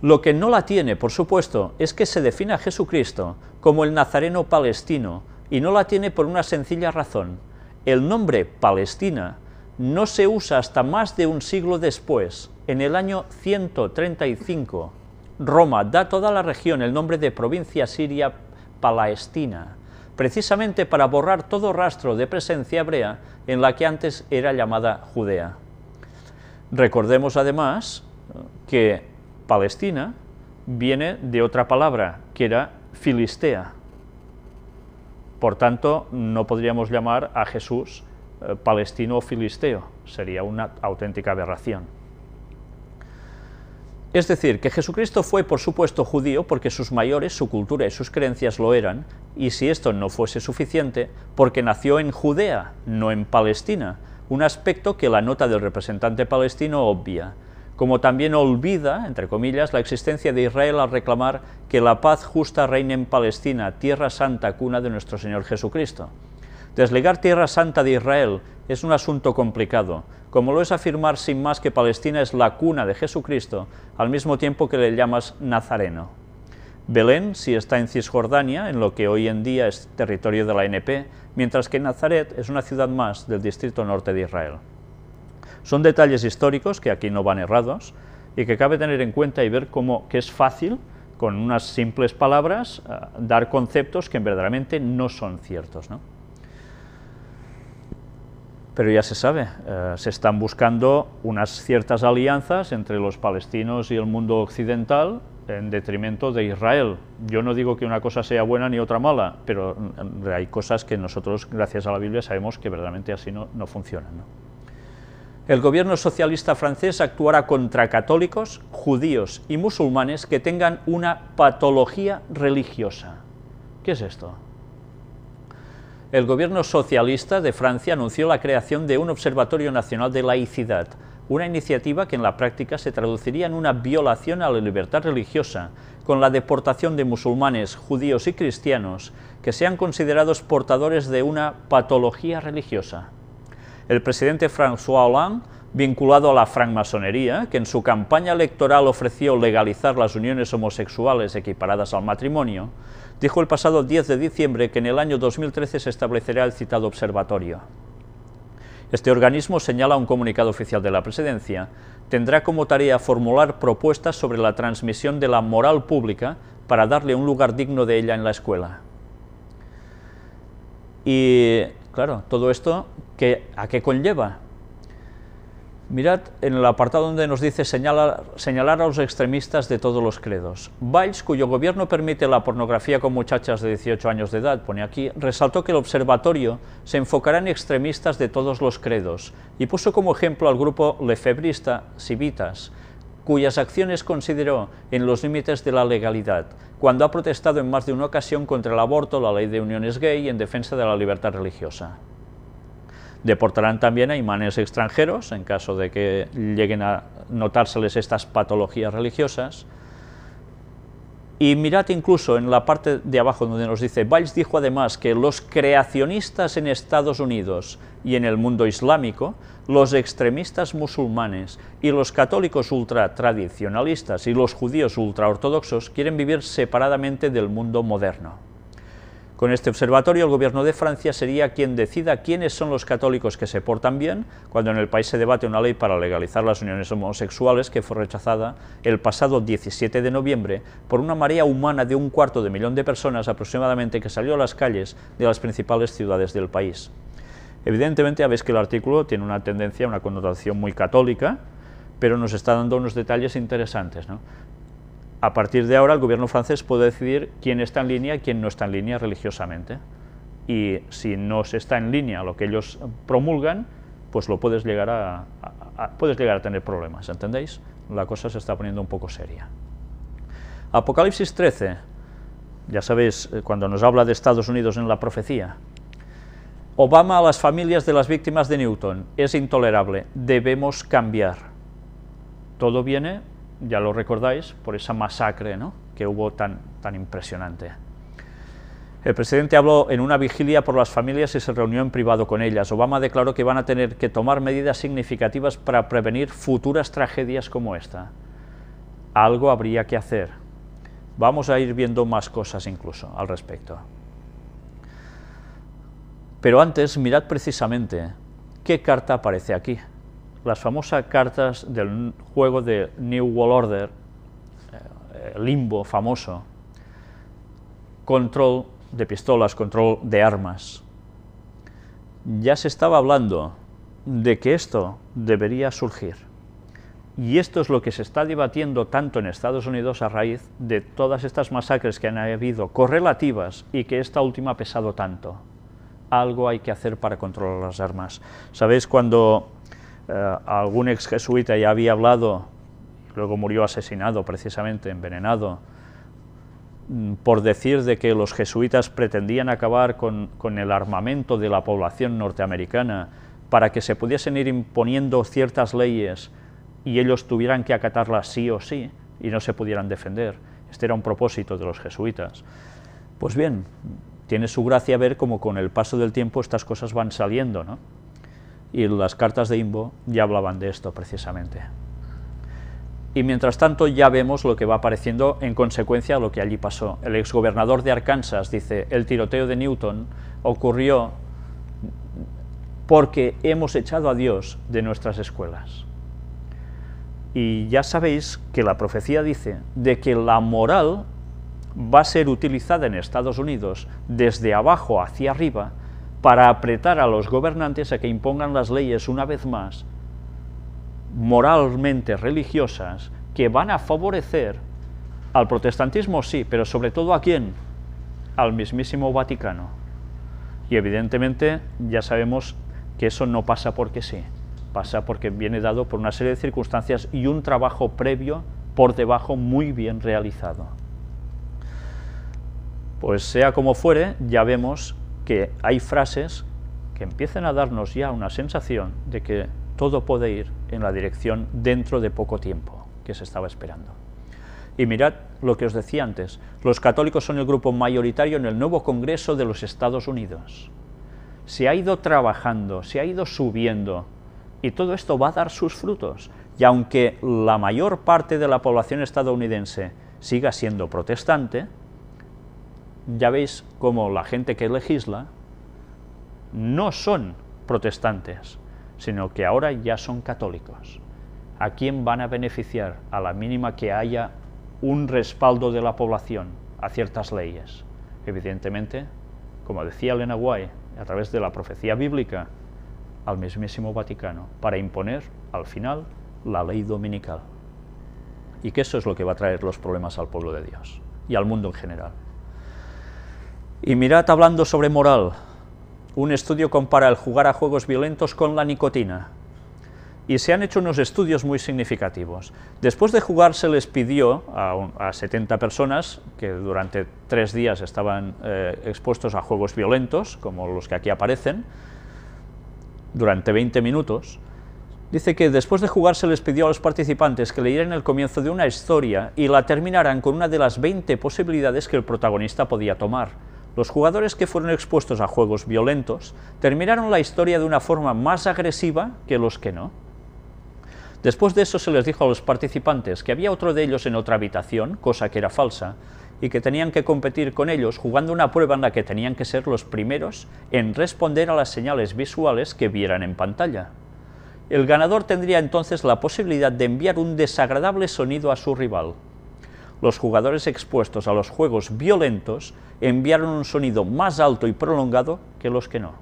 Lo que no la tiene, por supuesto, es que se define a Jesucristo como el Nazareno palestino, y no la tiene por una sencilla razón. El nombre Palestina no se usa hasta más de un siglo después, en el año 135. Roma da a toda la región el nombre de provincia siria Palestina, precisamente para borrar todo rastro de presencia hebrea en la que antes era llamada Judea. Recordemos además que Palestina viene de otra palabra, que era Filistea. Por tanto, no podríamos llamar a Jesús palestino o filisteo, sería una auténtica aberración. Es decir, que Jesucristo fue, por supuesto, judío porque sus mayores, su cultura y sus creencias lo eran, y si esto no fuese suficiente, porque nació en Judea, no en Palestina, un aspecto que la nota del representante palestino obvia, como también olvida, entre comillas, la existencia de Israel al reclamar que la paz justa reine en Palestina, tierra santa, cuna de nuestro Señor Jesucristo. Desligar Tierra Santa de Israel es un asunto complicado, como lo es afirmar sin más que Palestina es la cuna de Jesucristo, al mismo tiempo que le llamas Nazareno. Belén sí está en Cisjordania, en lo que hoy en día es territorio de la ANP, mientras que Nazaret es una ciudad más del distrito norte de Israel. Son detalles históricos que aquí no van errados y que cabe tener en cuenta y ver que es fácil, con unas simples palabras, dar conceptos que verdaderamente no son ciertos, ¿no? Pero ya se sabe, se están buscando unas ciertas alianzas entre los palestinos y el mundo occidental en detrimento de Israel. Yo no digo que una cosa sea buena ni otra mala, pero hay cosas que nosotros, gracias a la Biblia, sabemos que verdaderamente así no funcionan, ¿no? El gobierno socialista francés actuará contra católicos, judíos y musulmanes que tengan una patología religiosa. ¿Qué es esto? El gobierno socialista de Francia anunció la creación de un Observatorio Nacional de Laicidad, una iniciativa que en la práctica se traduciría en una violación a la libertad religiosa, con la deportación de musulmanes, judíos y cristianos que sean considerados portadores de una patología religiosa. El presidente François Hollande, vinculado a la francmasonería, que en su campaña electoral ofreció legalizar las uniones homosexuales equiparadas al matrimonio, dijo el pasado 10 de diciembre que en el año 2013 se establecerá el citado observatorio. Este organismo, señala un comunicado oficial de la Presidencia, tendrá como tarea formular propuestas sobre la transmisión de la moral pública para darle un lugar digno de ella en la escuela. Y, claro, todo esto, ¿a qué conlleva? Mirad en el apartado donde nos dice señalar a los extremistas de todos los credos. Valls, cuyo gobierno permite la pornografía con muchachas de 18 años de edad, pone aquí, resaltó que el observatorio se enfocará en extremistas de todos los credos y puso como ejemplo al grupo lefebrista Civitas, cuyas acciones consideró en los límites de la legalidad, cuando ha protestado en más de una ocasión contra el aborto, la ley de uniones gay y en defensa de la libertad religiosa. Deportarán también a imanes extranjeros, en caso de que lleguen a notárseles estas patologías religiosas. Y mirad incluso en la parte de abajo donde nos dice, Valls dijo además que los creacionistas en Estados Unidos y en el mundo islámico, los extremistas musulmanes y los católicos ultratradicionalistas y los judíos ultraortodoxos quieren vivir separadamente del mundo moderno. Con este observatorio, el gobierno de Francia sería quien decida quiénes son los católicos que se portan bien, cuando en el país se debate una ley para legalizar las uniones homosexuales que fue rechazada el pasado 17 de noviembre por una marea humana de 250.000 de personas aproximadamente que salió a las calles de las principales ciudades del país. Evidentemente, ya veis que el artículo tiene una tendencia, una connotación muy católica, pero nos está dando unos detalles interesantes, ¿no? A partir de ahora, el gobierno francés puede decidir quién está en línea y quién no está en línea religiosamente. Y si no se está en línea lo que ellos promulgan, pues lo puedes llegar a tener problemas, ¿entendéis? La cosa se está poniendo un poco seria. Apocalipsis 13, ya sabéis, cuando nos habla de Estados Unidos en la profecía. Obama a las familias de las víctimas de Newton, es intolerable, debemos cambiar. Todo viene, ya lo recordáis, por esa masacre, ¿no?, que hubo tan impresionante. El presidente habló en una vigilia por las familias y se reunió en privado con ellas. Obama declaró que van a tener que tomar medidas significativas para prevenir futuras tragedias como esta. Algo habría que hacer. Vamos a ir viendo más cosas incluso al respecto. Pero antes, mirad precisamente qué carta aparece aquí. Las famosas cartas del juego de New World Order, Limbo famoso, control de pistolas, control de armas. Ya se estaba hablando de que esto debería surgir. Y esto es lo que se está debatiendo tanto en Estados Unidos a raíz de todas estas masacres que han habido correlativas y que esta última ha pesado tanto. Algo hay que hacer para controlar las armas. ¿Sabéis cuando algún ex jesuita ya había hablado, luego murió asesinado precisamente, envenenado, por decir de que los jesuitas pretendían acabar con el armamento de la población norteamericana para que se pudiesen ir imponiendo ciertas leyes y ellos tuvieran que acatarlas sí o sí y no se pudieran defender? Este era un propósito de los jesuitas. Pues bien, tiene su gracia ver cómo con el paso del tiempo estas cosas van saliendo, ¿no? Y las cartas de Imbo ya hablaban de esto precisamente. Y mientras tanto ya vemos lo que va apareciendo en consecuencia a lo que allí pasó. El exgobernador de Arkansas dice, el tiroteo de Newton ocurrió porque hemos echado a Dios de nuestras escuelas. Y ya sabéis que la profecía dice de que la moral va a ser utilizada en Estados Unidos desde abajo hacia arriba para apretar a los gobernantes a que impongan las leyes una vez más, moralmente religiosas, que van a favorecer al protestantismo, sí, pero sobre todo ¿a quién? Al mismísimo Vaticano. Y evidentemente ya sabemos que eso no pasa porque sí, pasa porque viene dado por una serie de circunstancias y un trabajo previo por debajo muy bien realizado. Pues sea como fuere, ya vemos que hay frases que empiezan a darnos ya una sensación de que todo puede ir en la dirección dentro de poco tiempo que se estaba esperando. Y mirad lo que os decía antes, los católicos son el grupo mayoritario en el nuevo Congreso de los Estados Unidos. Se ha ido trabajando, se ha ido subiendo, y todo esto va a dar sus frutos. Y aunque la mayor parte de la población estadounidense siga siendo protestante, ya veis cómo la gente que legisla no son protestantes, sino que ahora ya son católicos. ¿A quién van a beneficiar? A la mínima que haya un respaldo de la población a ciertas leyes. Evidentemente, como decía Elena White, a través de la profecía bíblica, al mismísimo Vaticano, para imponer, al final, la ley dominical. Y que eso es lo que va a traer los problemas al pueblo de Dios y al mundo en general. Y mirad, hablando sobre moral, un estudio compara el jugar a juegos violentos con la nicotina. Y se han hecho unos estudios muy significativos. Después de jugar se les pidió a 70 personas que durante 3 días estaban expuestos a juegos violentos, como los que aquí aparecen, durante 20 minutos. Dice que después de jugar se les pidió a los participantes que leyeran el comienzo de una historia y la terminaran con una de las 20 posibilidades que el protagonista podía tomar. Los jugadores que fueron expuestos a juegos violentos terminaron la historia de una forma más agresiva que los que no. Después de eso se les dijo a los participantes que había otro de ellos en otra habitación, cosa que era falsa, y que tenían que competir con ellos jugando una prueba en la que tenían que ser los primeros en responder a las señales visuales que vieran en pantalla. El ganador tendría entonces la posibilidad de enviar un desagradable sonido a su rival. Los jugadores expuestos a los juegos violentos enviaron un sonido más alto y prolongado que los que no.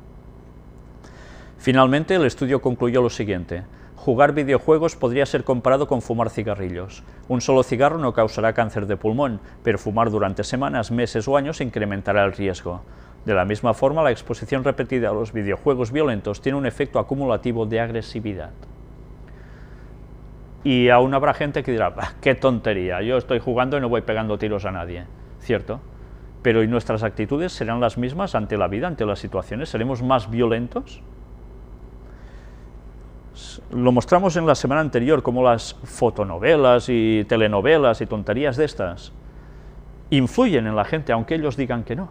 Finalmente, el estudio concluyó lo siguiente: jugar videojuegos podría ser comparado con fumar cigarrillos. Un solo cigarro no causará cáncer de pulmón, pero fumar durante semanas, meses o años incrementará el riesgo. De la misma forma, la exposición repetida a los videojuegos violentos tiene un efecto acumulativo de agresividad. Y aún habrá gente que dirá, qué tontería, yo estoy jugando y no voy pegando tiros a nadie. Cierto, pero ¿y nuestras actitudes serán las mismas ante la vida, ante las situaciones? ¿Seremos más violentos? Lo mostramos en la semana anterior, como las fotonovelas y telenovelas y tonterías de estas influyen en la gente, aunque ellos digan que no.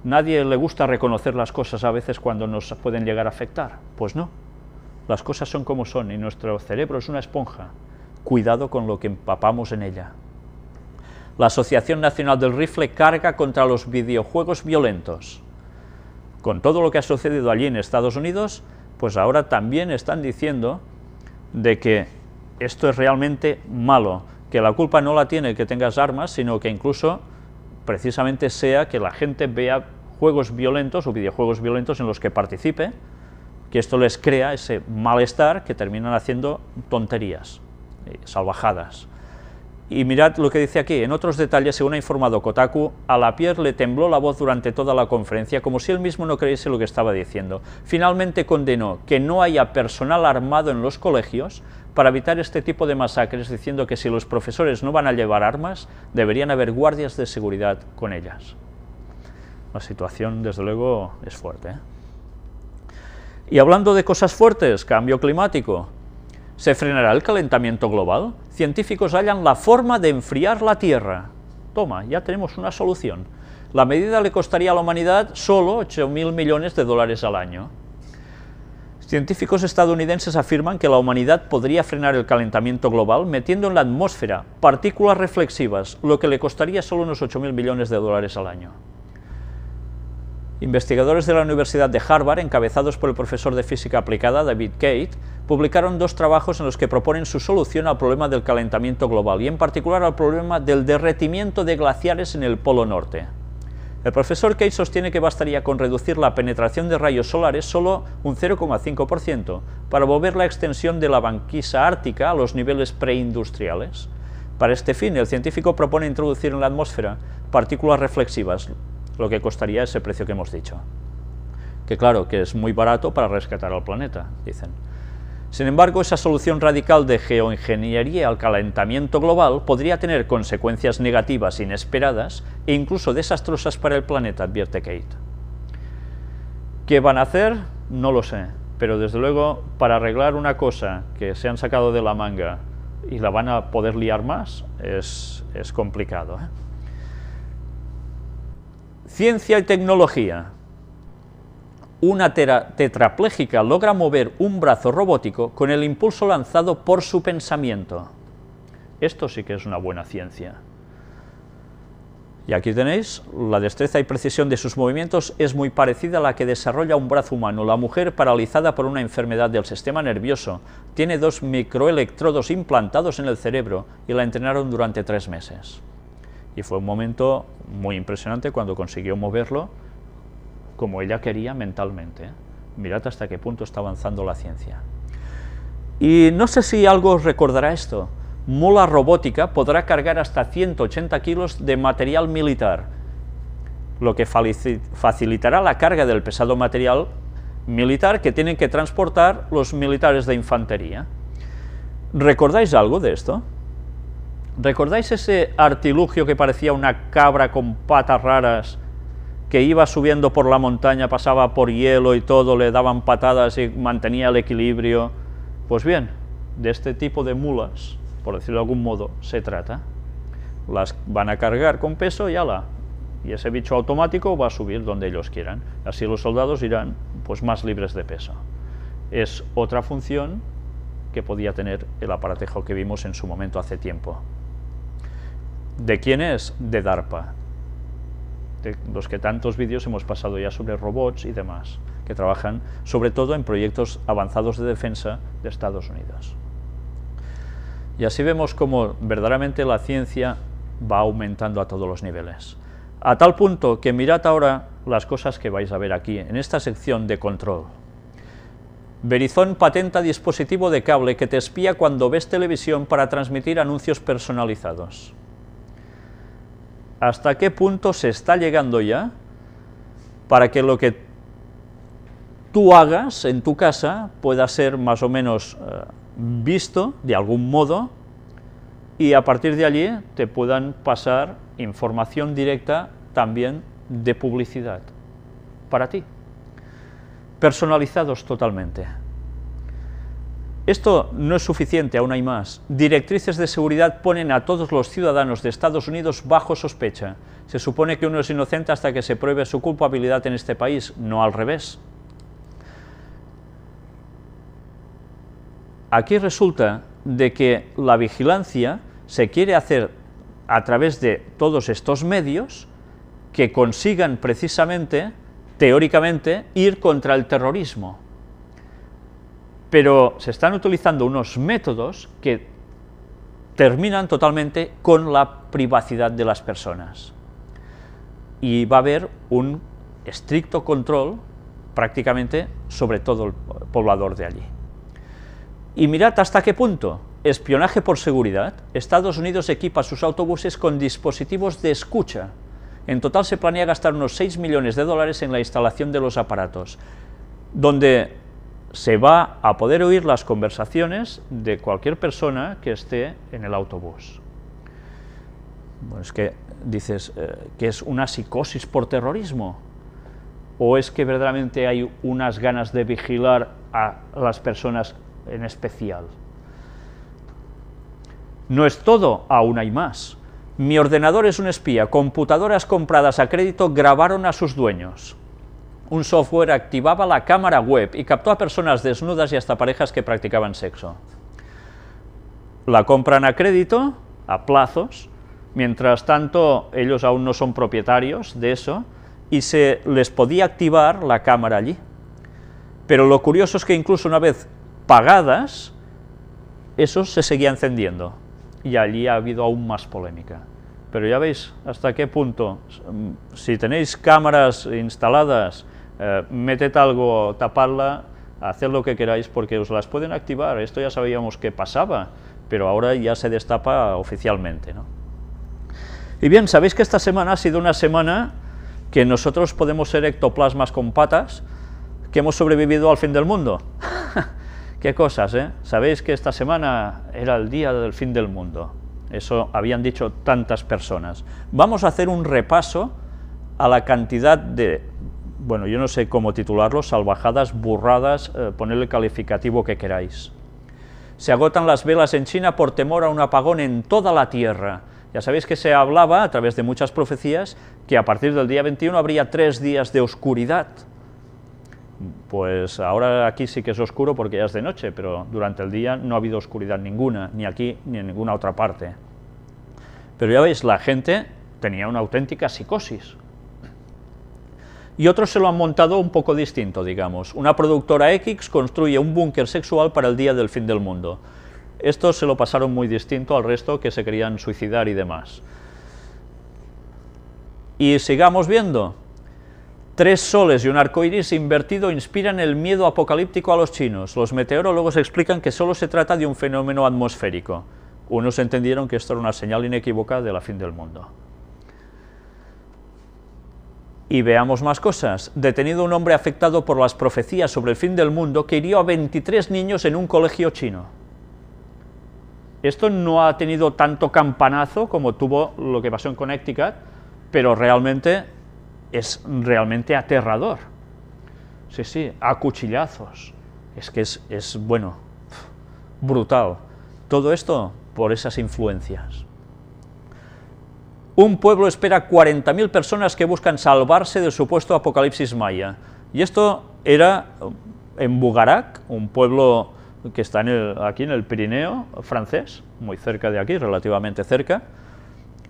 Nadie le gusta reconocer las cosas a veces cuando nos pueden llegar a afectar. Pues no, las cosas son como son y nuestro cerebro es una esponja. Cuidado con lo que empapamos en ella. La Asociación Nacional del Rifle carga contra los videojuegos violentos. Con todo lo que ha sucedido allí en Estados Unidos, pues ahora también están diciendo de que esto es realmente malo, que la culpa no la tiene el que tengas armas, sino que incluso precisamente sea que la gente vea juegos violentos o videojuegos violentos en los que participe, que esto les crea ese malestar que terminan haciendo tonterías, salvajadas. Y mirad lo que dice aquí, en otros detalles, según ha informado Kotaku, a Lapierre le tembló la voz durante toda la conferencia, como si él mismo no creyese lo que estaba diciendo. Finalmente condenó que no haya personal armado en los colegios para evitar este tipo de masacres, diciendo que si los profesores no van a llevar armas, deberían haber guardias de seguridad con ellas. La situación, desde luego, es fuerte, ¿eh? Y hablando de cosas fuertes, cambio climático. ¿Se frenará el calentamiento global? Científicos hallan la forma de enfriar la Tierra. Toma, ya tenemos una solución. La medida le costaría a la humanidad solo 8.000 millones de dólares al año. Científicos estadounidenses afirman que la humanidad podría frenar el calentamiento global metiendo en la atmósfera partículas reflexivas, lo que le costaría solo unos 8.000 millones de dólares al año. Investigadores de la Universidad de Harvard, encabezados por el profesor de física aplicada David Cate, publicaron 2 trabajos en los que proponen su solución al problema del calentamiento global y en particular al problema del derretimiento de glaciares en el Polo Norte. El profesor Cate sostiene que bastaría con reducir la penetración de rayos solares solo un 0,5% para volver la extensión de la banquisa ártica a los niveles preindustriales. Para este fin, el científico propone introducir en la atmósfera partículas reflexivas, lo que costaría ese precio que hemos dicho. Que claro, que es muy barato para rescatar al planeta, dicen. Sin embargo, esa solución radical de geoingeniería al calentamiento global podría tener consecuencias negativas inesperadas e incluso desastrosas para el planeta, advierte Cate. ¿Qué van a hacer? No lo sé, pero desde luego para arreglar una cosa que se han sacado de la manga y la van a poder liar más, es complicado, ¿eh? Ciencia y tecnología. Una tetrapléjica logra mover un brazo robótico con el impulso lanzado por su pensamiento. Esto sí que es una buena ciencia. Y aquí tenéis, la destreza y precisión de sus movimientos es muy parecida a la que desarrolla un brazo humano. La mujer, paralizada por una enfermedad del sistema nervioso, tiene 2 microelectrodos implantados en el cerebro y la entrenaron durante 3 meses. Y fue un momento muy impresionante cuando consiguió moverlo como ella quería mentalmente, ¿eh? Mirad hasta qué punto está avanzando la ciencia. Y no sé si algo os recordará esto. Mula robótica podrá cargar hasta 180 kilos de material militar, lo que facilitará la carga del pesado material militar que tienen que transportar los militares de infantería. ¿Recordáis algo de esto? ¿Recordáis ese artilugio que parecía una cabra con patas raras, que iba subiendo por la montaña, pasaba por hielo y todo, le daban patadas y mantenía el equilibrio? Pues bien, de este tipo de mulas, por decirlo de algún modo, se trata. Las van a cargar con peso y ala, y ese bicho automático va a subir donde ellos quieran. Así los soldados irán pues más libres de peso. Es otra función que podía tener el aparatejo que vimos en su momento hace tiempo. ¿De quién es? De DARPA, de los que tantos vídeos hemos pasado ya sobre robots y demás, que trabajan sobre todo en proyectos avanzados de defensa de Estados Unidos. Y así vemos cómo verdaderamente la ciencia va aumentando a todos los niveles. A tal punto que mirad ahora las cosas que vais a ver aquí, en esta sección de control. Verizon patenta dispositivo de cable que te espía cuando ves televisión para transmitir anuncios personalizados. ¿Hasta qué punto se está llegando ya para que lo que tú hagas en tu casa pueda ser más o menos visto de algún modo y a partir de allí te puedan pasar información directa también de publicidad para ti, personalizados totalmente? Esto no es suficiente, aún hay más. Directrices de seguridad ponen a todos los ciudadanos de Estados Unidos bajo sospecha. Se supone que uno es inocente hasta que se pruebe su culpabilidad en este país, no al revés. Aquí resulta de que la vigilancia se quiere hacer a través de todos estos medios que consigan precisamente, teóricamente, ir contra el terrorismo. Pero se están utilizando unos métodos que terminan totalmente con la privacidad de las personas. Y va a haber un estricto control prácticamente sobre todo el poblador de allí. Y mirad hasta qué punto. Espionaje por seguridad. Estados Unidos equipa sus autobuses con dispositivos de escucha. En total se planea gastar unos 6 millones de dólares en la instalación de los aparatos, donde se va a poder oír las conversaciones de cualquier persona que esté en el autobús. Bueno, es que dices que es una psicosis por terrorismo, o es que verdaderamente hay unas ganas de vigilar a las personas en especial. No es todo, aún hay más. Mi ordenador es un espía. Computadoras compradas a crédito grabaron a sus dueños. Un software activaba la cámara web y captó a personas desnudas y hasta parejas que practicaban sexo. La compran a crédito, a plazos, mientras tanto ellos aún no son propietarios de eso, y se les podía activar la cámara allí. Pero lo curioso es que incluso una vez pagadas, eso se seguía encendiendo, y allí ha habido aún más polémica. Pero ya veis hasta qué punto, si tenéis cámaras instaladas, meted algo, tapadla, haced lo que queráis porque os las pueden activar. Esto ya sabíamos que pasaba, pero ahora ya se destapa oficialmente, ¿no? Y bien, sabéis que esta semana ha sido una semana que nosotros podemos ser ectoplasmas con patas, que hemos sobrevivido al fin del mundo. Qué cosas, ¿eh? Sabéis que esta semana era el día del fin del mundo. Eso habían dicho tantas personas. Vamos a hacer un repaso a la cantidad de bueno, yo no sé cómo titularlo, salvajadas, burradas, ponedle el calificativo que queráis. Se agotan las velas en China por temor a un apagón en toda la Tierra. Ya sabéis que se hablaba, a través de muchas profecías, que a partir del día 21 habría 3 días de oscuridad. Pues ahora aquí sí que es oscuro porque ya es de noche, pero durante el día no ha habido oscuridad ninguna, ni aquí ni en ninguna otra parte. Pero ya veis, la gente tenía una auténtica psicosis. Y otros se lo han montado un poco distinto, digamos. Una productora X construye un búnker sexual para el día del fin del mundo. Estos se lo pasaron muy distinto al resto, que se querían suicidar y demás. Y sigamos viendo. 3 soles y un arco iris invertido inspiran el miedo apocalíptico a los chinos. Los meteorólogos explican que solo se trata de un fenómeno atmosférico. Unos entendieron que esto era una señal inequívoca de la fin del mundo. Y veamos más cosas. Detenido un hombre afectado por las profecías sobre el fin del mundo que hirió a 23 niños en un colegio chino. Esto no ha tenido tanto campanazo como tuvo lo que pasó en Connecticut, pero realmente es realmente aterrador. Sí, sí, a cuchillazos. Es que es bueno, brutal. Todo esto por esas influencias. Un pueblo espera 40.000 personas que buscan salvarse del supuesto apocalipsis maya. Y esto era en Bugarak, un pueblo que está aquí en el Pirineo francés, muy cerca de aquí, relativamente cerca,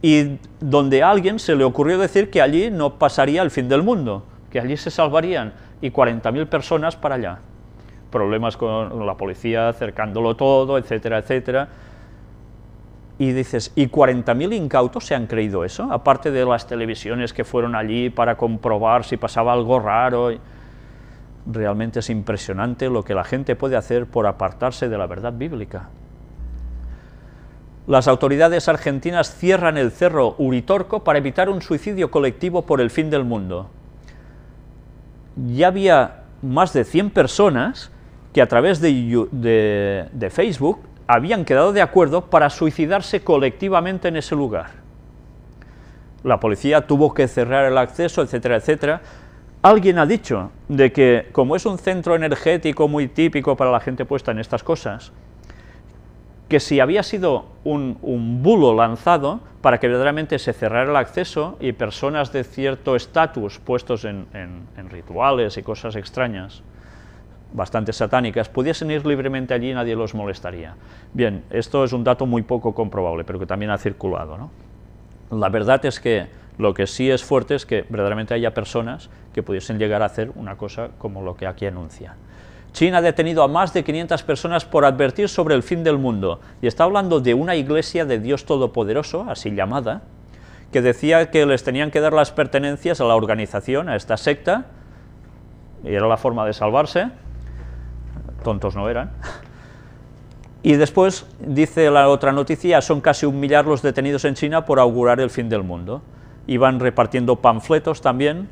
y donde a alguien se le ocurrió decir que allí no pasaría el fin del mundo, que allí se salvarían, y 40.000 personas para allá. Problemas con la policía, cercándolo todo, etcétera, etcétera. Y dices, ¿y 40.000 incautos se han creído eso? Aparte de las televisiones que fueron allí para comprobar si pasaba algo raro. Realmente es impresionante lo que la gente puede hacer por apartarse de la verdad bíblica. Las autoridades argentinas cierran el cerro Uritorco para evitar un suicidio colectivo por el fin del mundo. Ya había más de 100 personas que a través de Facebook habían quedado de acuerdo para suicidarse colectivamente en ese lugar. La policía tuvo que cerrar el acceso, etcétera, etcétera. Alguien ha dicho de que, como es un centro energético muy típico para la gente puesta en estas cosas, que si había sido un bulo lanzado para que verdaderamente se cerrara el acceso y personas de cierto estatus puestos en rituales y cosas extrañas, bastante satánicas, pudiesen ir libremente allí y nadie los molestaría. Bien, esto es un dato muy poco comprobable, pero que también ha circulado, ¿no? La verdad es que lo que sí es fuerte es que verdaderamente haya personas que pudiesen llegar a hacer una cosa como lo que aquí anuncia. China ha detenido a más de 500 personas por advertir sobre el fin del mundo, y está hablando de una iglesia de Dios Todopoderoso, así llamada, que decía que les tenían que dar las pertenencias a la organización, a esta secta, y era la forma de salvarse. Tontos no eran. Y después, dice la otra noticia, son casi 1 millar los detenidos en China por augurar el fin del mundo. Iban repartiendo panfletos también,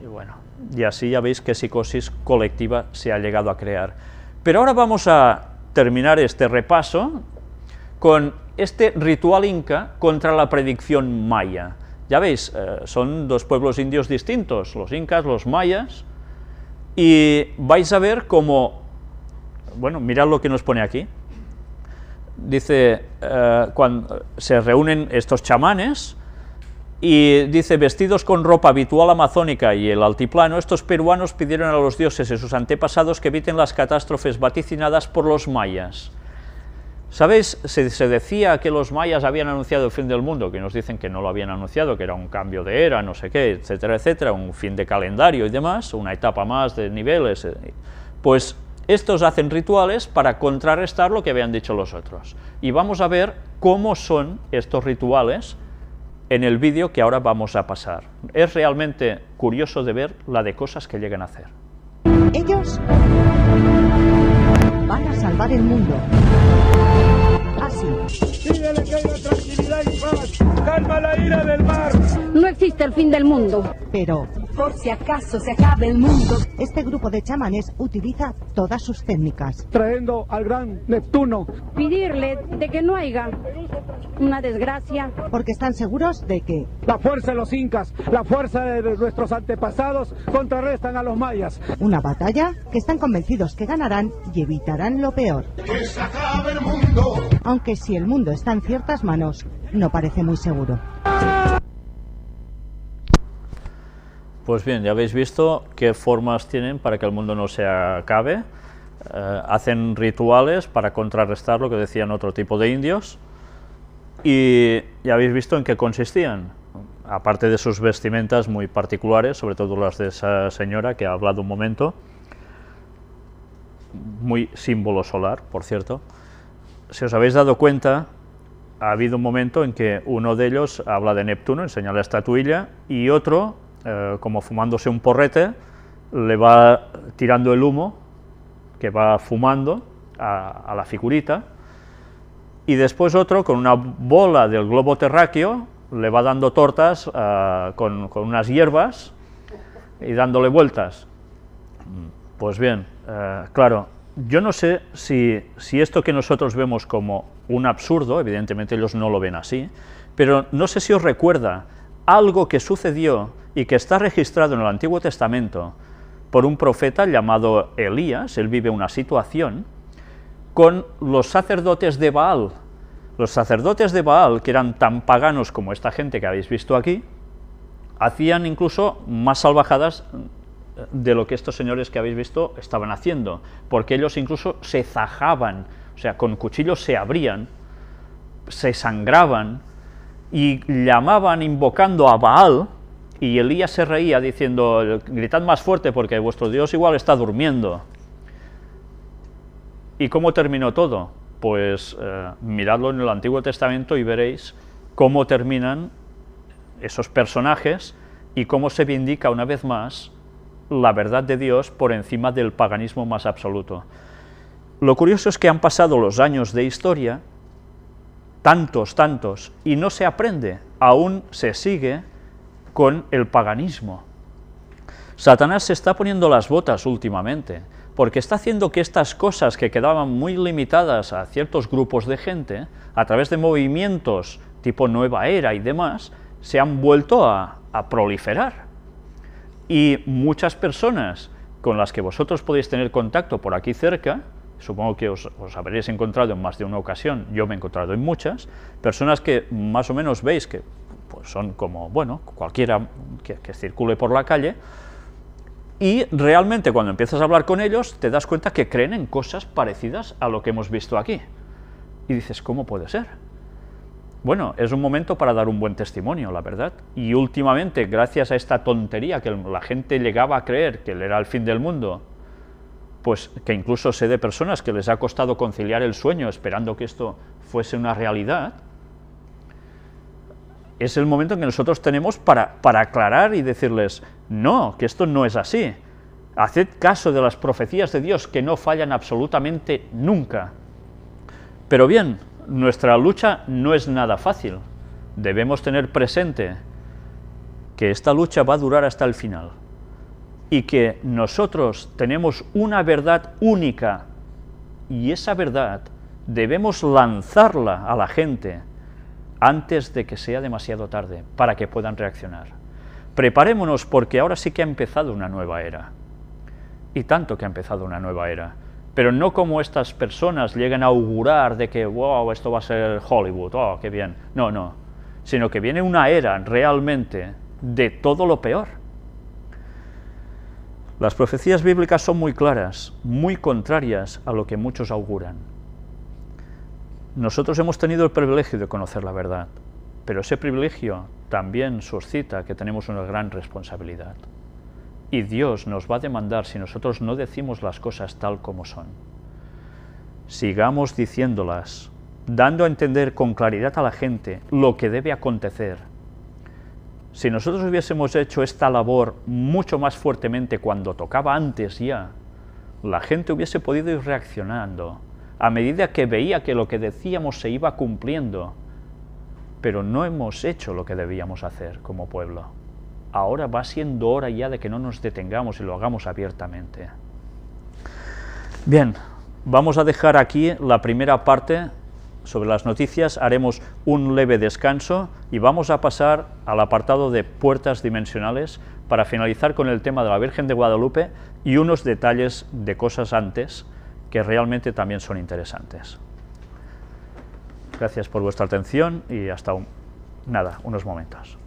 y bueno, y así ya veis qué psicosis colectiva se ha llegado a crear. Pero ahora vamos a terminar este repaso con este ritual inca contra la predicción maya. Ya veis, son 2 pueblos indios distintos, los incas, los mayas, y vais a ver cómo, bueno, mirad lo que nos pone aquí. Dice, cuando se reúnen estos chamanes, y dice, vestidos con ropa habitual amazónica y el altiplano, estos peruanos pidieron a los dioses y sus antepasados que eviten las catástrofes vaticinadas por los mayas. ¿Sabéis? Se decía que los mayas habían anunciado el fin del mundo, que nos dicen que no lo habían anunciado, que era un cambio de era, no sé qué, etcétera, etcétera, un fin de calendario y demás, una etapa más de niveles. Pues estos hacen rituales para contrarrestar lo que habían dicho los otros. Y vamos a ver cómo son estos rituales en el vídeo que ahora vamos a pasar. Es realmente curioso de ver la de cosas que llegan a hacer. Ellos van a salvar el mundo. Así. Dígale que haya tranquilidad y paz. Calma la ira del mar. No existe el fin del mundo. Pero por si acaso se acabe el mundo. Este grupo de chamanes utiliza todas sus técnicas. Trayendo al gran Neptuno. Pedirle de que no haya una desgracia. Porque están seguros de que la fuerza de los incas, la fuerza de nuestros antepasados contrarrestan a los mayas. Una batalla que están convencidos que ganarán y evitarán lo peor. ¡Que se acabe el mundo! Aunque si el mundo está en ciertas manos, no parece muy seguro. Pues bien, ya habéis visto qué formas tienen para que el mundo no se acabe. Hacen rituales para contrarrestar lo que decían otro tipo de indios. Y ya habéis visto en qué consistían. Aparte de sus vestimentas muy particulares, sobre todo las de esa señora que ha hablado un momento, muy símbolo solar, por cierto. Si os habéis dado cuenta, ha habido un momento en que uno de ellos habla de Neptuno, enseña la estatuilla, y otro, como fumándose un porrete, le va tirando el humo que va fumando a la figurita, y después otro, con una bola del globo terráqueo, le va dando tortas con unas hierbas y dándole vueltas. Pues bien, claro, yo no sé si esto que nosotros vemos como un absurdo, evidentemente ellos no lo ven así, pero no sé si os recuerda algo que sucedió y que está registrado en el Antiguo Testamento por un profeta llamado Elías. Él vive una situación con los sacerdotes de Baal. Los sacerdotes de Baal, que eran tan paganos como esta gente que habéis visto aquí, hacían incluso más salvajadas de lo que estos señores que habéis visto estaban haciendo, porque ellos incluso se zajaban, o sea, con cuchillos se abrían, se sangraban y llamaban invocando a Baal, y Elías se reía diciendo: gritad más fuerte porque vuestro Dios igual está durmiendo. ¿Y cómo terminó todo? Pues miradlo en el Antiguo Testamento y veréis cómo terminan esos personajes y cómo se vindica una vez más la verdad de Dios por encima del paganismo más absoluto. Lo curioso es que han pasado los años de historia, tantos, y no se aprende, aún se sigue con el paganismo. Satanás se está poniendo las botas últimamente, porque está haciendo que estas cosas que quedaban muy limitadas a ciertos grupos de gente, a través de movimientos tipo Nueva Era y demás, se han vuelto a proliferar. Y muchas personas con las que vosotros podéis tener contacto por aquí cerca, supongo que os habréis encontrado en más de una ocasión, yo me he encontrado en muchas, personas que más o menos veis que pues son como, bueno, cualquiera que circule por la calle, y realmente cuando empiezas a hablar con ellos te das cuenta que creen en cosas parecidas a lo que hemos visto aquí. Y dices, ¿cómo puede ser? Bueno, es un momento para dar un buen testimonio, la verdad. Y últimamente, gracias a esta tontería que la gente llegaba a creer que era el fin del mundo, pues que incluso sé de personas que les ha costado conciliar el sueño esperando que esto fuese una realidad, es el momento en que nosotros tenemos para aclarar y decirles, no, que esto no es así. Haced caso de las profecías de Dios que no fallan absolutamente nunca. Pero bien, nuestra lucha no es nada fácil. Debemos tener presente que esta lucha va a durar hasta el final y que nosotros tenemos una verdad única y esa verdad debemos lanzarla a la gente antes de que sea demasiado tarde para que puedan reaccionar. Preparémonos porque ahora sí que ha empezado una nueva era. Y tanto que ha empezado una nueva era. Pero no como estas personas llegan a augurar de que, wow, esto va a ser Hollywood, oh, qué bien. No, no. Sino que viene una era realmente de todo lo peor. Las profecías bíblicas son muy claras, muy contrarias a lo que muchos auguran. Nosotros hemos tenido el privilegio de conocer la verdad, pero ese privilegio también suscita que tenemos una gran responsabilidad. Y Dios nos va a demandar si nosotros no decimos las cosas tal como son. Sigamos diciéndolas, dando a entender con claridad a la gente lo que debe acontecer. Si nosotros hubiésemos hecho esta labor mucho más fuertemente cuando tocaba antes ya, la gente hubiese podido ir reaccionando a medida que veía que lo que decíamos se iba cumpliendo, pero no hemos hecho lo que debíamos hacer como pueblo. ahora va siendo hora ya de que no nos detengamos y lo hagamos abiertamente. Bien, vamos a dejar aquí la primera parte sobre las noticias, haremos un leve descanso y vamos a pasar al apartado de puertas dimensionales para finalizar con el tema de la Virgen de Guadalupe y unos detalles de cosas antes que realmente también son interesantes. Gracias por vuestra atención y hasta unos momentos.